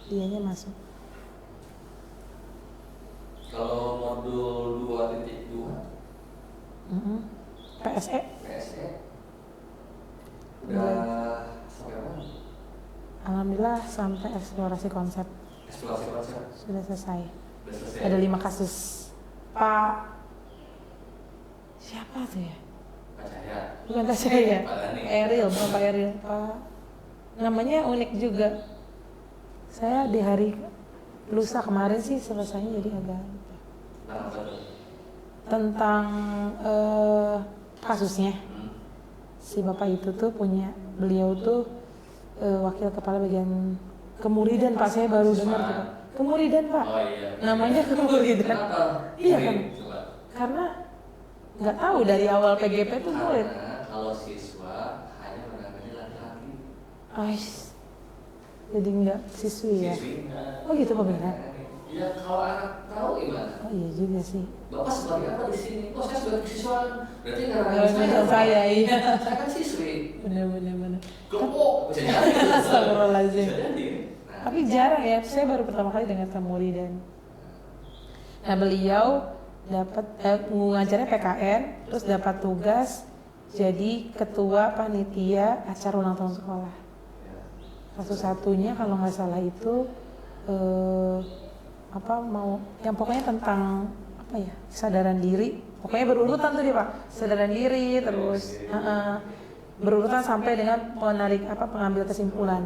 Dianya masuk. Kalau modul 2.2? PSE? PSE? Udah sampai mana? Alhamdulillah sampai eksplorasi konsep. Eksplorasi konsep? Sudah selesai. Udah selesai? Ada 5 kasus. Pak siapa tuh ya? Pak Cahya? Bukan Pak Cahya. Pak Dhani? Eril, Bapak Eril. Pak namanya unik juga. Saya di hari lusa kemarin sih selesainya, jadi agak lupa. Nama apa tuh? Tentang kasusnya. Si bapak itu tuh beliau tuh wakil kepala bagian kemuridan Pak, saya baru dengar tuh Pak. Kemuridan Pak. Oh iya. Namanya kemuridan. Kenapa? Iya kan? Coba. Karena nggak tahu dari awal PGP tuh murid. Karena kalau siswa hanya menangani laki-laki. Ais. Jadi nggak siswi ya. Siswi enggak. Oh gitu Pak benar. Ya kalau anak tahu gimana? Oh iya juga sih. Bapak sebagai apa di sini? Oh saya sebagai siswa. Berarti nggak Benar saya iya. Saya kan siswi. Benar. Kelompok. Bisa jadi. Astagfirullahaladzim. Bisa jadi. Tapi jarang ya, saya baru pertama kali dengar kemuridan. Nah beliau dapat ngajarnya PKN, terus dapat tugas jadi ketua panitia acara ulang tahun sekolah. Satu-satunya kalau nggak salah itu yang pokoknya tentang apa ya, kesadaran diri. Pokoknya berurutan tuh dia Pak, kesadaran diri terus berurutan sampai dengan pengambil kesimpulan.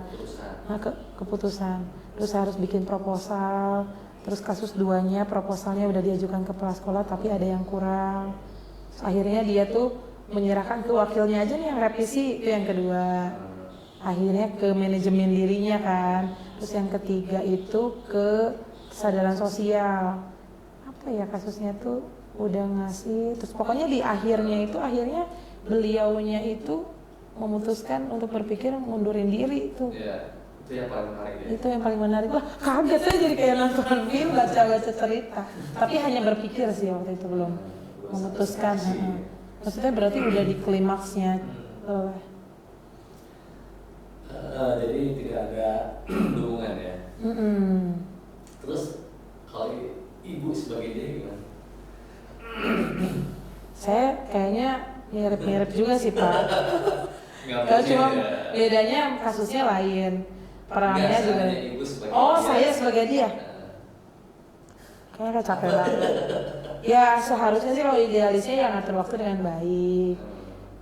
Nah, keputusan. Terus harus bikin proposal. Terus kasus 2-nya proposalnya udah diajukan ke kepala sekolah tapi ada yang kurang. Terus akhirnya dia tuh menyerahkan ke wakilnya aja nih yang revisi, itu yang kedua. Akhirnya ke manajemen dirinya kan. Terus yang ketiga itu ke kesadaran sosial. Apa ya kasusnya tuh udah ngasih. Terus pokoknya di akhirnya beliaunya itu memutuskan untuk berpikir mundurin diri itu. Iya. Itu yang paling menarik ya? Itu yang paling menarik. Wah kaget saya jadi kayak nonton film, baca cerita. Tapi hanya berpikir sih waktu itu, belum memutuskan. Maksudnya berarti udah di klimaksnya. Jadi tidak ada hubungan ya? Terus kalau ibu sebagai dia gimana? Saya kayaknya mirip-mirip juga sih Pak. Kalau cuma bedanya kasusnya lain. Perannya juga. Saya sebagai dia. Kayaknya capek banget. Ya seharusnya sih kalau idealisnya yang ngatur waktu dengan baik,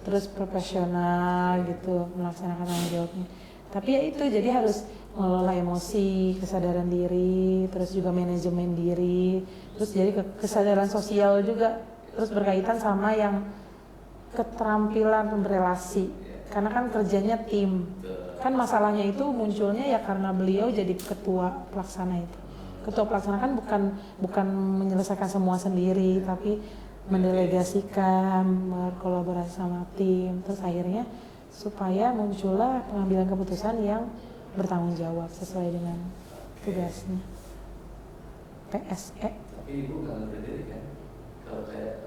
terus profesional gitu melaksanakan tanggung jawabnya. Tapi ya itu, jadi harus mengelola emosi, kesadaran diri, terus juga manajemen diri, terus jadi kesadaran sosial juga, terus berkaitan sama yang keterampilan berelasi. Karena kan kerjanya tim. Kan masalahnya itu munculnya ya karena beliau jadi ketua pelaksana itu. Ketua pelaksana kan bukan menyelesaikan semua sendiri, tapi mendelegasikan, berkolaborasi sama tim. Terus akhirnya supaya muncullah pengambilan keputusan yang bertanggung jawab sesuai dengan tugasnya. PSE. Tapi ibu nggak berdiri kan?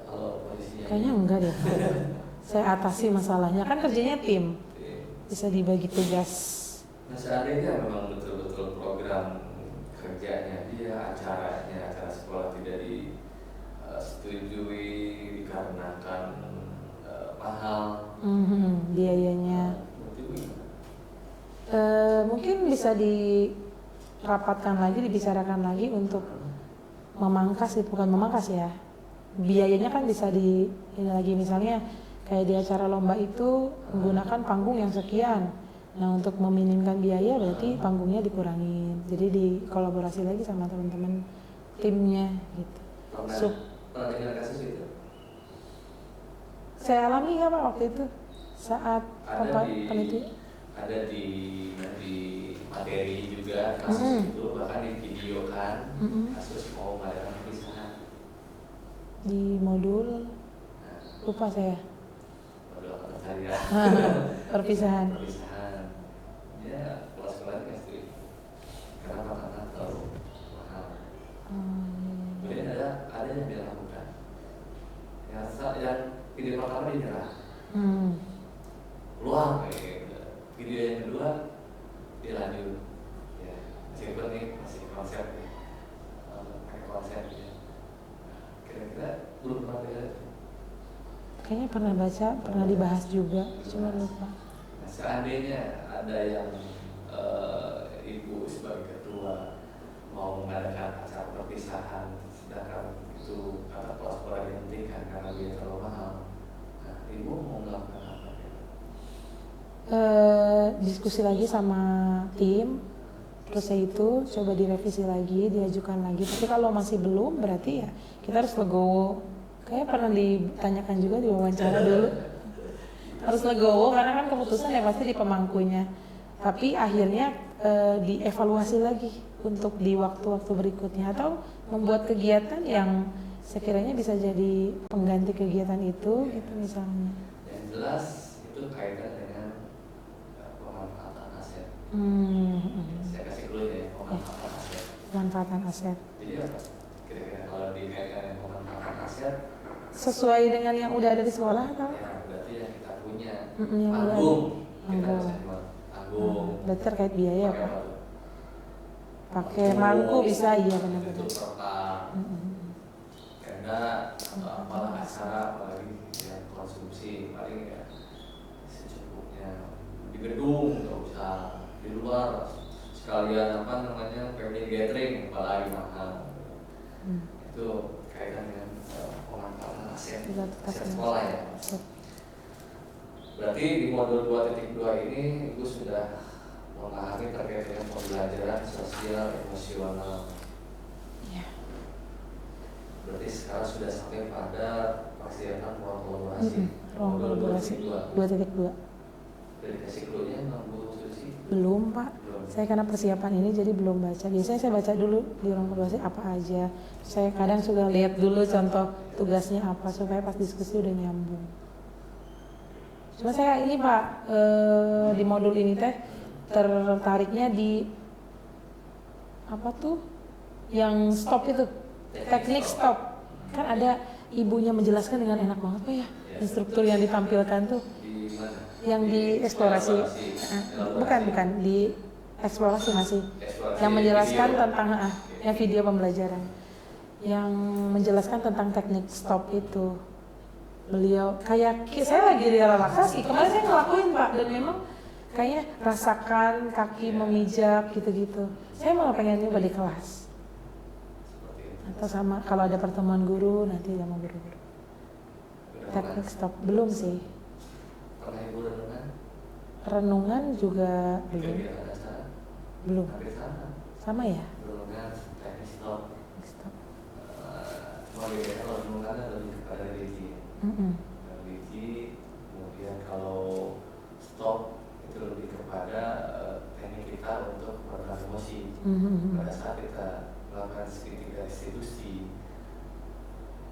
Kalau posisinya. Kayaknya enggak deh. Saya atasi masalahnya, kan kerjanya tim. Bisa dibagi tugas. Nah seandainya memang betul-betul program kerjanya dia, acara sekolah tidak disetujui dikarenakan mahal, biayanya. Mungkin bisa dirapatkan lagi, dibicarakan lagi untuk memangkas, bukan memangkas ya. Biayanya kan bisa ini lagi, misalnya kayak di acara lomba itu menggunakan panggung yang sekian. Nah untuk meminimkan biaya berarti panggungnya dikurangin. Jadi dikolaborasi lagi sama teman-teman timnya gitu. Pernah dengar kasus itu? Saya alami nggak Pak waktu itu saat panitia? Ada di materi juga kasus itu, bahkan di video kan kasus mau mengadakan perpisahan di modul lupa saya. udah kata saya Perpisahan. Ya kelas kemarin nggak setuju karena terlalu mahal. Kemudian ada yang dia lakukan yang video pertama dia nyerah keluar kayak gitu. Video yang kedua dia lanjut ya meskipun nih masih konsep ya pakai konsep ya kira-kira belum pernah lihat. Kayaknya pernah baca, pernah dibahas juga, cuma lupa. Nah, seandainya ada yang ibu sebagai ketua mau mengadakan acara perpisahan, sedangkan itu kata kelas sekolah dihentikan karena biaya terlalu mahal, nah ibu mau melakukan apa? Diskusi lagi sama tim, terus ya itu coba direvisi lagi, diajukan lagi. Tapi kalau masih belum, berarti ya kita harus legowo. Kayak pernah ditanyakan juga di wawancara dulu. Harus legowo karena kan keputusan ya pasti di pemangkunya. Tapi akhirnya dievaluasi lagi untuk di waktu-waktu berikutnya atau membuat kegiatan yang sekiranya bisa jadi pengganti kegiatan itu gitu misalnya. Yang jelas itu kaitan dengan pemanfaatan aset. Saya kasih dulu ya pemanfaatan aset. Pemanfaatan aset. Jadi apa? Kira-kira kalau dikaitkan dengan pemanfaatan aset sesuai dengan yang udah ada di sekolah atau? Ya berarti yang kita punya tanggung. Berarti terkait biaya apa? Pakai mangku bisa iya benar-benar. Itu karena atau apalah acara apalagi yang konsumsi paling ya secukupnya di gedung nggak usah di luar sekalian apa namanya family gathering apalagi mahal. Itu kaitan dengan pemanfaatan aset sekolah ya. Berarti di modul 2.2 ini Ibu sudah memahami terkait dengan pembelajaran sosial emosional. Ya. Berarti sekarang sudah sampai pada persiapan ruang kolaborasi. Ruang kolaborasi 2.2. Dari dikasih clue-nya Bu Susi? Belum Pak. Saya karena persiapan ini jadi belum baca. Biasanya saya baca dulu di ruang kolaborasi apa aja. Saya kadang sudah lihat dulu contoh tugasnya apa supaya pas diskusi udah nyambung. Cuma saya ini Pak di modul ini teh tertariknya di apa tuh yang stop itu teknik stop kan ada ibunya menjelaskan dengan enak banget Pak ya instruktur yang ditampilkan tuh yang di eksplorasi bukan di eksplorasi masih yang menjelaskan tentang yang video pembelajaran yang menjelaskan tentang teknik stop itu. Beliau kayak saya lagi di relaksasi kemarin saya ngelakuin Pak dan memang kayaknya rasakan kaki memijak gitu-gitu. Saya malah pengen nyoba di kelas atau sama kalau ada pertemuan guru nanti sama guru-guru. Teknik stop belum sih. Pernah Ibu renungan? Renungan juga belum. Sama ya? Renungan teknik stop. Cuma bedanya kalau renungan lebih kepada religi. Religi, kemudian kalau stop itu lebih kepada teknik kita untuk meredam emosi. Pada saat kita melakukan segitiga restitusi,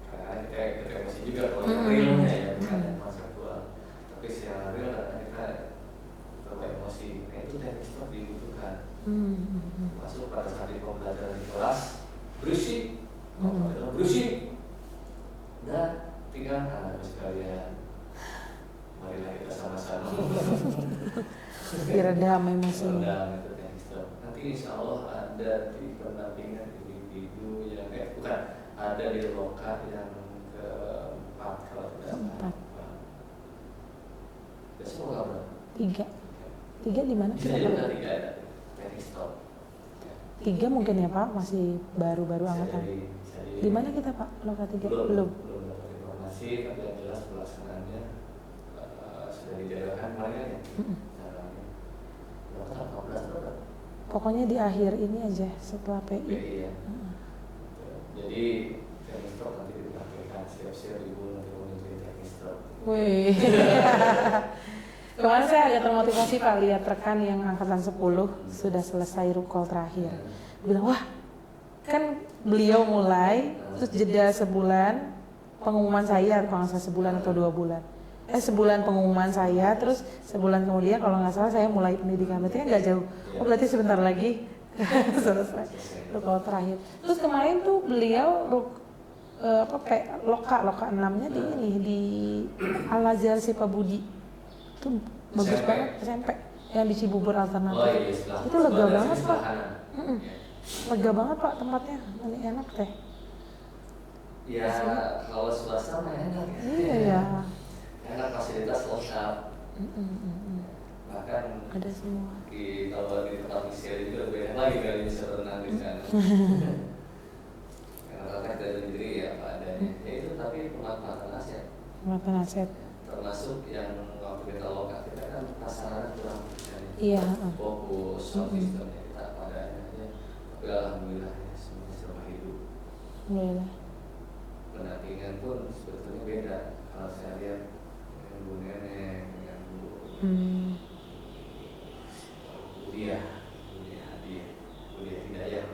karena kita emosi juga kalau realnya ya bukan yang konseptual, tapi secara real karena kita bawa emosi. Nah itu teknik stop dibutuhkan. Masuk pada saat di pembelajaran di kelas berisik, berisik, dan tinggalkan anak sekalian. Marilah kita sama-sama diredam emosinya. Redam itu teknik stop. Nanti insya Allah ada di pendampingan individu yang bukan ada di loka yang keempat kalau tidak salah. Besok berapa? 3 di mana? Bisa juga 3 ada teknik stop. 3 mungkin ya Pak masih baru-baru angkatan. Di mana kita Pak? Loka 3 belum dapat informasi tapi yang jelas pelaksanaannya sudah dijalankan kemarin ya. Berapa? 14 berapa? Pokoknya di akhir ini aja setelah PI. Ya. Jadi teknik stop nanti dipakai siap-siap Ibu nanti menunjukin teknik stop. Wih. Kemarin saya agak termotivasi Pak lihat rekan yang angkatan 10 sudah selesai rukol terakhir. Bilang wah kan beliau mulai terus jeda sebulan pengumuman saya kalau nggak salah sebulan atau 2 bulan. sebulan pengumuman saya, terus sebulan kemudian kalau nggak salah saya mulai pendidikan. Berarti kan nggak jauh. Oh berarti sebentar lagi selesai. Kalau terakhir. Terus kemarin tuh beliau loka 6-nya di ini di Al Azhar Sipabudi. Itu bagus banget SMP yang di Cibubur alternatif. Itu lega banget Pak. Lega banget Pak tempatnya, ini enak teh. Ya kalau swasta mah enak ya. Iya ya. Enak, fasilitas lengkap. Bahkan Ada semua. kalau di tempat misal itu lebih enak lagi kali bisa renang di sana. Karena kan dari negeri ya apa adanya. Ya itu tapi pemanfaatan aset. Pemanfaatan aset. Termasuk yang waktu kita lokal kita kan prasarana kurang. Iya. Fokus, sistemnya kita pada aja. Tapi alhamdulillah ya semuanya serba hidup. Alhamdulillah. Pendampingan pun sebetulnya beda. Kalau saya lihat dengan Bu Nenek, dengan Bu Budia Hidayah,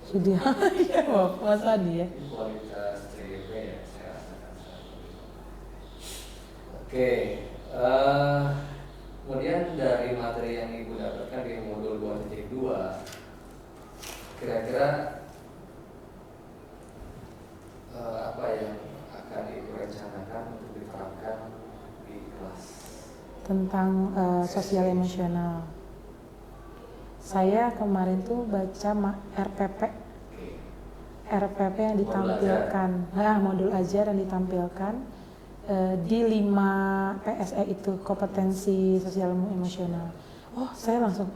Sudah, ya Mas Adi ya. Kualitas CGP ya saya rasakan saat ini. Oke, kemudian dari materi yang Ibu dapatkan di modul 2.2, kira-kira apa yang akan Ibu rencanakan untuk diterapkan di kelas? Tentang sosial emosional. Saya kemarin tuh baca RPP yang ditampilkan, modul ajar yang ditampilkan di 5 PSE itu, kompetensi sosial emosional. Oh, saya langsung,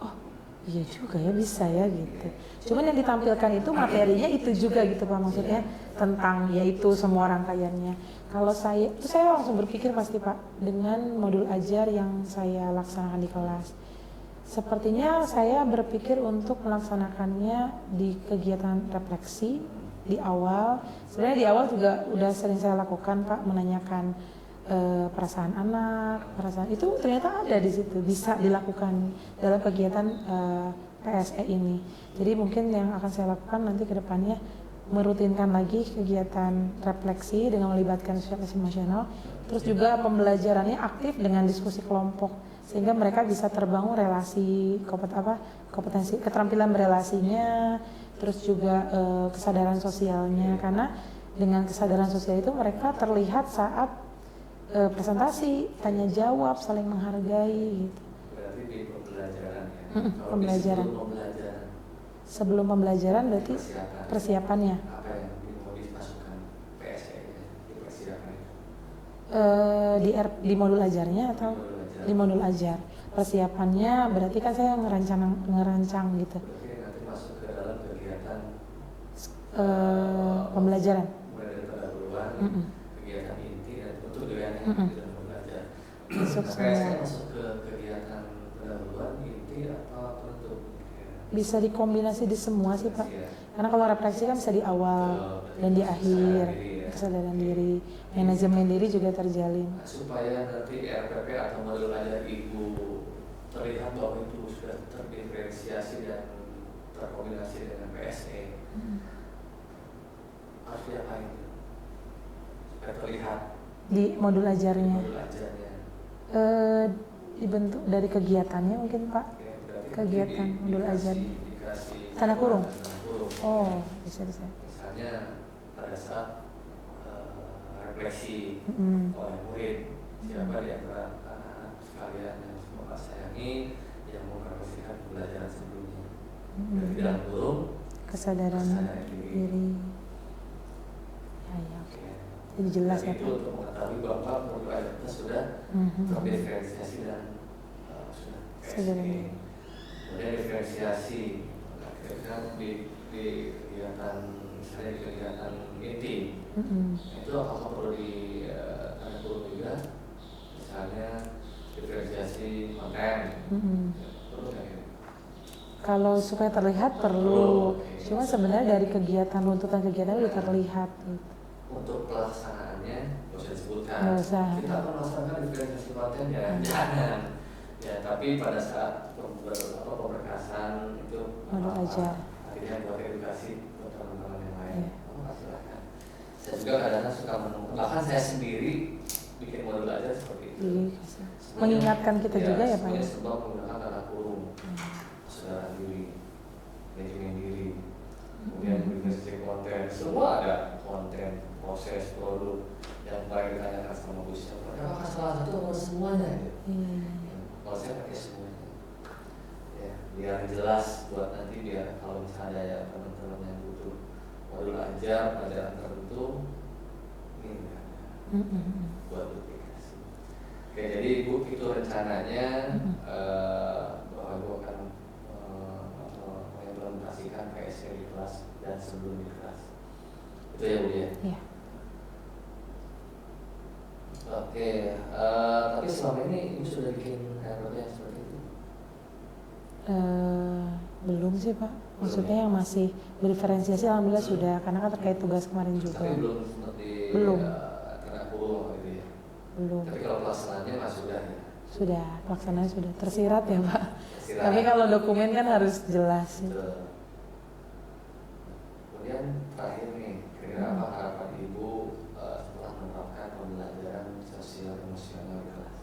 iya juga ya, bisa ya gitu. Cuman yang ditampilkan itu materinya itu juga gitu Pak, maksudnya tentang yaitu semua rangkaiannya. Kalau saya langsung berpikir pasti Pak, dengan modul ajar yang saya laksanakan di kelas. Sepertinya saya berpikir untuk melaksanakannya di kegiatan refleksi di awal. Sebenarnya di awal juga udah sering saya lakukan Pak, menanyakan perasaan anak, perasaan itu ternyata ada di situ, bisa dilakukan dalam kegiatan PSE ini. Jadi mungkin yang akan saya lakukan nanti ke depannya merutinkan lagi kegiatan refleksi dengan melibatkan sosial emosional, terus juga pembelajarannya aktif dengan diskusi kelompok sehingga mereka bisa terbangun relasi, kompetensi, keterampilan berelasinya, terus juga kesadaran sosialnya, karena dengan kesadaran sosial itu mereka terlihat saat presentasi, tanya jawab, saling menghargai gitu. Berarti di pembelajaran ya. Pembelajaran. Sebelum pembelajaran berarti persiapannya. Apa yang mau dimasukkan PSE di persiapan itu? Di modul ajarnya atau di modul ajar. Persiapannya berarti kan saya ngerancang gitu. Berarti nanti masuk ke dalam kegiatan pembelajaran. Mulai dari pendahuluan, kegiatan inti dan tentu dengan kegiatan pembelajaran. Masuk PSE masuk ke kegiatan pendahuluan, inti atau penutup? Bisa dikombinasi di semua sih Pak. Karena kalau refleksi kan bisa di awal dan di akhir. Kesadaran diri, manajemen diri juga terjalin. Supaya nanti RPP atau modul ajar Ibu terlihat bahwa itu sudah terdiferensiasi dan terkombinasi dengan PSE, harus diapain supaya terlihat di modul ajarnya? Modul ajarnya dibentuk dari kegiatannya mungkin Pak. Kegiatan modul ajar. Tanda kurung. Oh, bisa. Misalnya pada saat refleksi oleh murid, siapa di antara anak-anak sekalian yang semoga sayangi yang mau merefleksikan pembelajaran sebelumnya. Dari dalam kurung kesadaran diri. Ya, oke. Jadi jelas ya Pak. Itu untuk mengetahui bahwa modul ajar kita sudah terdiferensiasi dan sudah PSE. Kemudian diferensiasi, kira-kira di kegiatan, misalnya di kegiatan inti, itu apakah perlu di tanda kurung juga, misalnya diferensiasi konten, perlu nggak ya? Kalau supaya terlihat perlu, cuma sebenarnya dari kegiatan, runtutan kegiatan udah terlihat. Gitu. Untuk pelaksanaannya, nggak usah disebutkan. Nggak usah. Kita akan melaksanakan diferensiasi konten ya, jangan. Ya, tapi pada saat pemberkasan itu modul ajar. akhirnya buat edukasi buat teman-teman yang lain. Silahkan. Saya juga kadang-kadang suka menemukan, bahkan saya sendiri bikin modul aja seperti itu. Mengingatkan kita juga ya Pak. Semuanya sebab menggunakan kata kurung, saudara diri, manajemen diri, kemudian bisnis konten, semua ada konten, proses, produk yang paling ditanyakan sama bosnya. Apakah salah satu atau semuanya? Kalau saya pakai semuanya, ya, biar jelas buat nanti, biar kalau misalnya ada ya teman-teman yang butuh modul ajar pelajaran tertentu, ini enggak ada buat duplikasi. Oke, jadi Ibu itu rencananya bahwa Ibu akan mengimplementasikan PSK di kelas dan sebelum di kelas. Itu ya Bu ya? Iya. Oke, tapi selama ini Ibu sudah bikin RPP yang seperti itu? Belum sih Pak, maksudnya yang masih beriferensiasi alhamdulillah sudah, karena kan terkait tugas kemarin juga. Tapi belum seperti belum. Kena kurung gitu ya? Belum. Tapi kalau pelaksanaannya mas sudah ya? Sudah, pelaksanaan sudah tersirat ya Pak. Tersirat. Tapi kalau dokumen kan harus jelas. Betul. Kemudian terakhir nih, kira-kira apa harapan Ibu setelah menerapkan pembelajaran sosial emosional di kelas?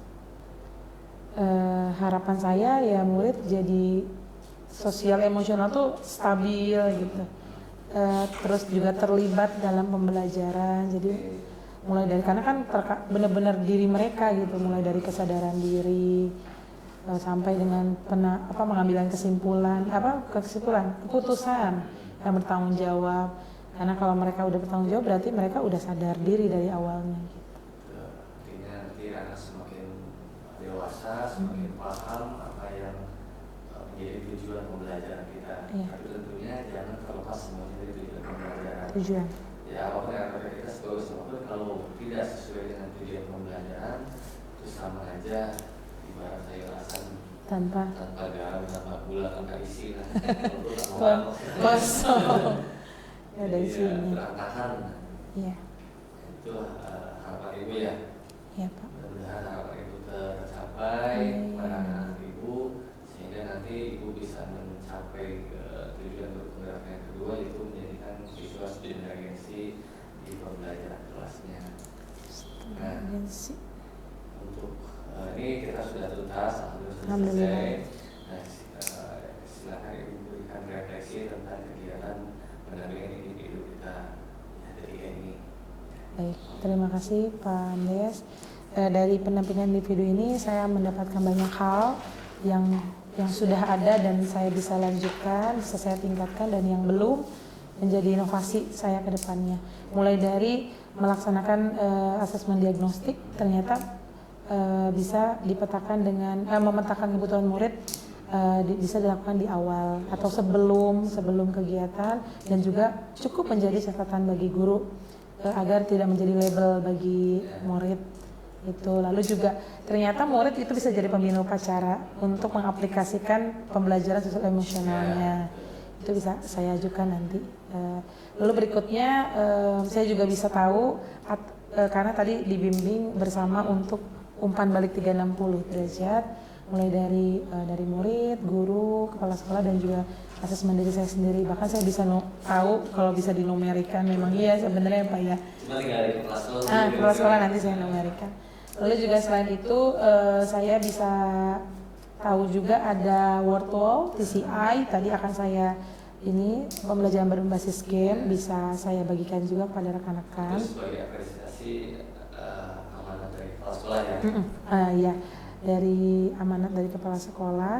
Harapan saya ya murid jadi sosial emosional tuh stabil gitu, terus juga terlibat dalam pembelajaran. Jadi mulai dari, karena kan benar-benar diri mereka gitu, mulai dari kesadaran diri sampai dengan pengambilan keputusan yang bertanggung jawab. Karena kalau mereka udah bertanggung jawab berarti mereka udah sadar diri dari awalnya gitu. Artinya nanti anak semakin dewasa, semakin paham apa yang menjadi tujuan pembelajaran kita. Tapi tentunya jangan terlepas semuanya dari tujuan pembelajaran. Tujuan. Ya, apapun yang kita sebagus apapun, kalau tidak sesuai dengan tujuan pembelajaran, itu sama aja ibarat sayur asam tanpa garam, tanpa gula, tanpa isi, kosong. Ada isinya. Berantakan. Iya. Itu harapan Ibu ya. Iya Pak. Mudah-mudahan harapan Ibu tercapai pada anak Ibu, sehingga nanti Ibu bisa mencapai tujuan berpenggerak yang kedua, yaitu menjadikan siswa studi agensi di pembelajaran kelasnya. Nah, untuk ini kita sudah tuntas, alhamdulillah. Nah, silakan Ibu berikan refleksi tentang kegiatan pendampingan individu kita ketika ini. Baik, terima kasih Pak Andes. Dari pendampingan individu ini saya mendapatkan banyak hal yang sudah ada dan saya bisa lanjutkan, bisa saya tingkatkan, dan yang belum menjadi inovasi saya ke depannya. Mulai dari melaksanakan asesmen diagnostik, ternyata bisa dipetakan dengan memetakan kebutuhan murid bisa dilakukan di awal atau sebelum kegiatan, dan juga cukup menjadi catatan bagi guru agar tidak menjadi label bagi murid itu. Lalu juga ternyata murid itu bisa jadi pembina upacara untuk mengaplikasikan pembelajaran sosial emosionalnya. Itu bisa saya ajukan nanti. Lalu berikutnya saya juga bisa tahu karena tadi dibimbing bersama untuk umpan balik 360 derajat, mulai dari murid, guru, kepala sekolah, dan juga asesmen diri saya sendiri. Bahkan saya bisa tahu kalau bisa dinumerikan, memang iya sebenarnya Pak ya. Cuma tinggal di kepala sekolah. Kepala sekolah nanti saya numerikan. Lalu juga selain itu saya bisa tahu juga ada word wall, TCI, tadi akan saya ini pembelajaran berbasis game bisa saya bagikan juga pada rekan-rekan. Itu sebagai apresiasi amanat dari kepala sekolah ya? Ya, dari amanat dari kepala sekolah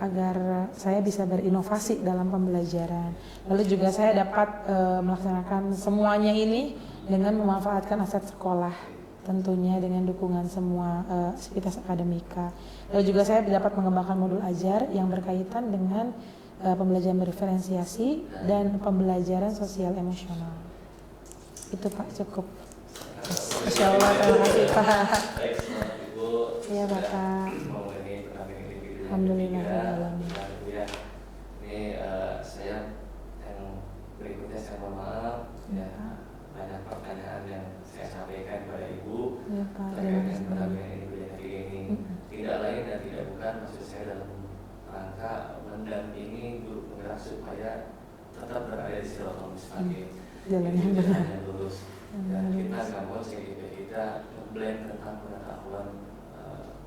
agar saya bisa berinovasi dalam pembelajaran. Lalu juga saya dapat melaksanakan semuanya ini dengan memanfaatkan aset sekolah, tentunya dengan dukungan semua sivitas akademika. Lalu juga saya dapat mengembangkan modul ajar yang berkaitan dengan pembelajaran berdiferensiasi dan pembelajaran sosial emosional. Itu Pak, cukup. Insya Allah, terima kasih Pak. Baik, Ibu. Iya Bapak. Alhamdulillah. Ya, ini saya yang berikutnya saya mohon maaf ya, banyak pertanyaan yang saya sampaikan kepada Ibu terkait dengan pendampingan ini. Tidak lain dan tidak bukan maksud saya dalam rangka mendampingi guru penggerak supaya tetap berada di siratal mustaqim, jalan yang benar, lurus. Dan kita nggak mau CGP kita ngeblend tentang pengetahuan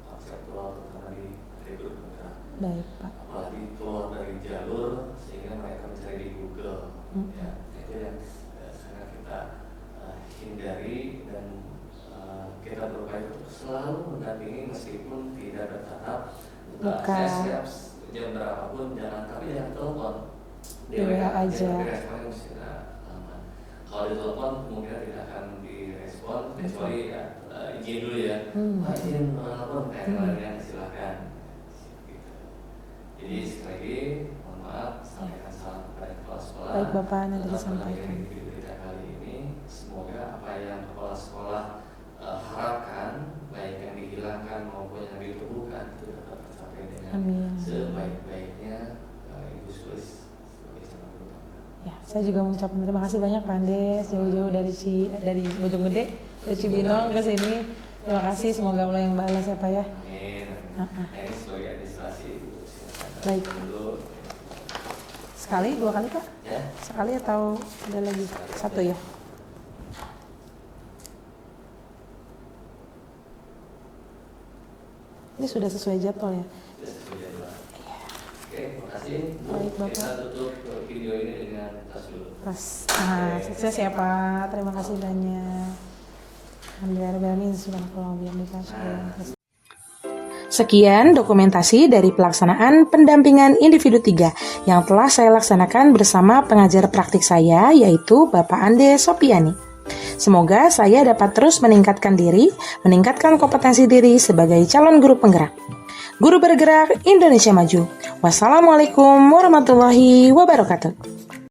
konseptual terutama di grup penggerak. Baik Pak. Apalagi keluar dari jalur sehingga mereka mencari di Google. Ya, itu yang sangat kita hindari, dan kita berupaya untuk selalu mendampingi meskipun tidak bertatap. Saya siap jam berapapun, tapi jangan telepon. Di WA aja. Responnya mesti lama. Kalau di telepon kemungkinan tidak akan direspon, kecuali izin dulu ya. Izin telepon, kalian silakan. Gitu. Jadi sekali lagi, mohon maaf, sampaikan salam kepada kepala sekolah. Baik Bapak, nanti disampaikan. Kita kali ini, semoga apa yang kepala sekolah harapkan, baik yang dihilangkan maupun yang ditumbuhkan, itu dapat tercapai dengan sebaik-baiknya. Ibu Sulis sebagai calon guru. Ya, saya juga mengucapkan terima kasih banyak Pak Andes, jauh-jauh dari Bojonggede, dari Cibinong ke sini. Terima kasih, semoga Allah yang balas ya Pak ya. Amin. Ini sebagai administrasi. Baik. Sekali, 2 kali Pak? Ya. Sekali atau ada lagi? 1 ya? Ini sudah sesuai jadwal ya? Sudah sesuai jadwal. Oke, terima kasih. Baik Bapak. Kita tutup video ini dengan tas dulu. Sukses ya Pak, terima kasih banyak. Alhamdulillah, sekian dokumentasi dari pelaksanaan pendampingan individu 3 yang telah saya laksanakan bersama pengajar praktik saya, yaitu Bapak Andes Sopiani. Semoga saya dapat terus meningkatkan diri, meningkatkan kompetensi diri sebagai calon guru penggerak. Guru bergerak Indonesia Maju. Wassalamualaikum warahmatullahi wabarakatuh.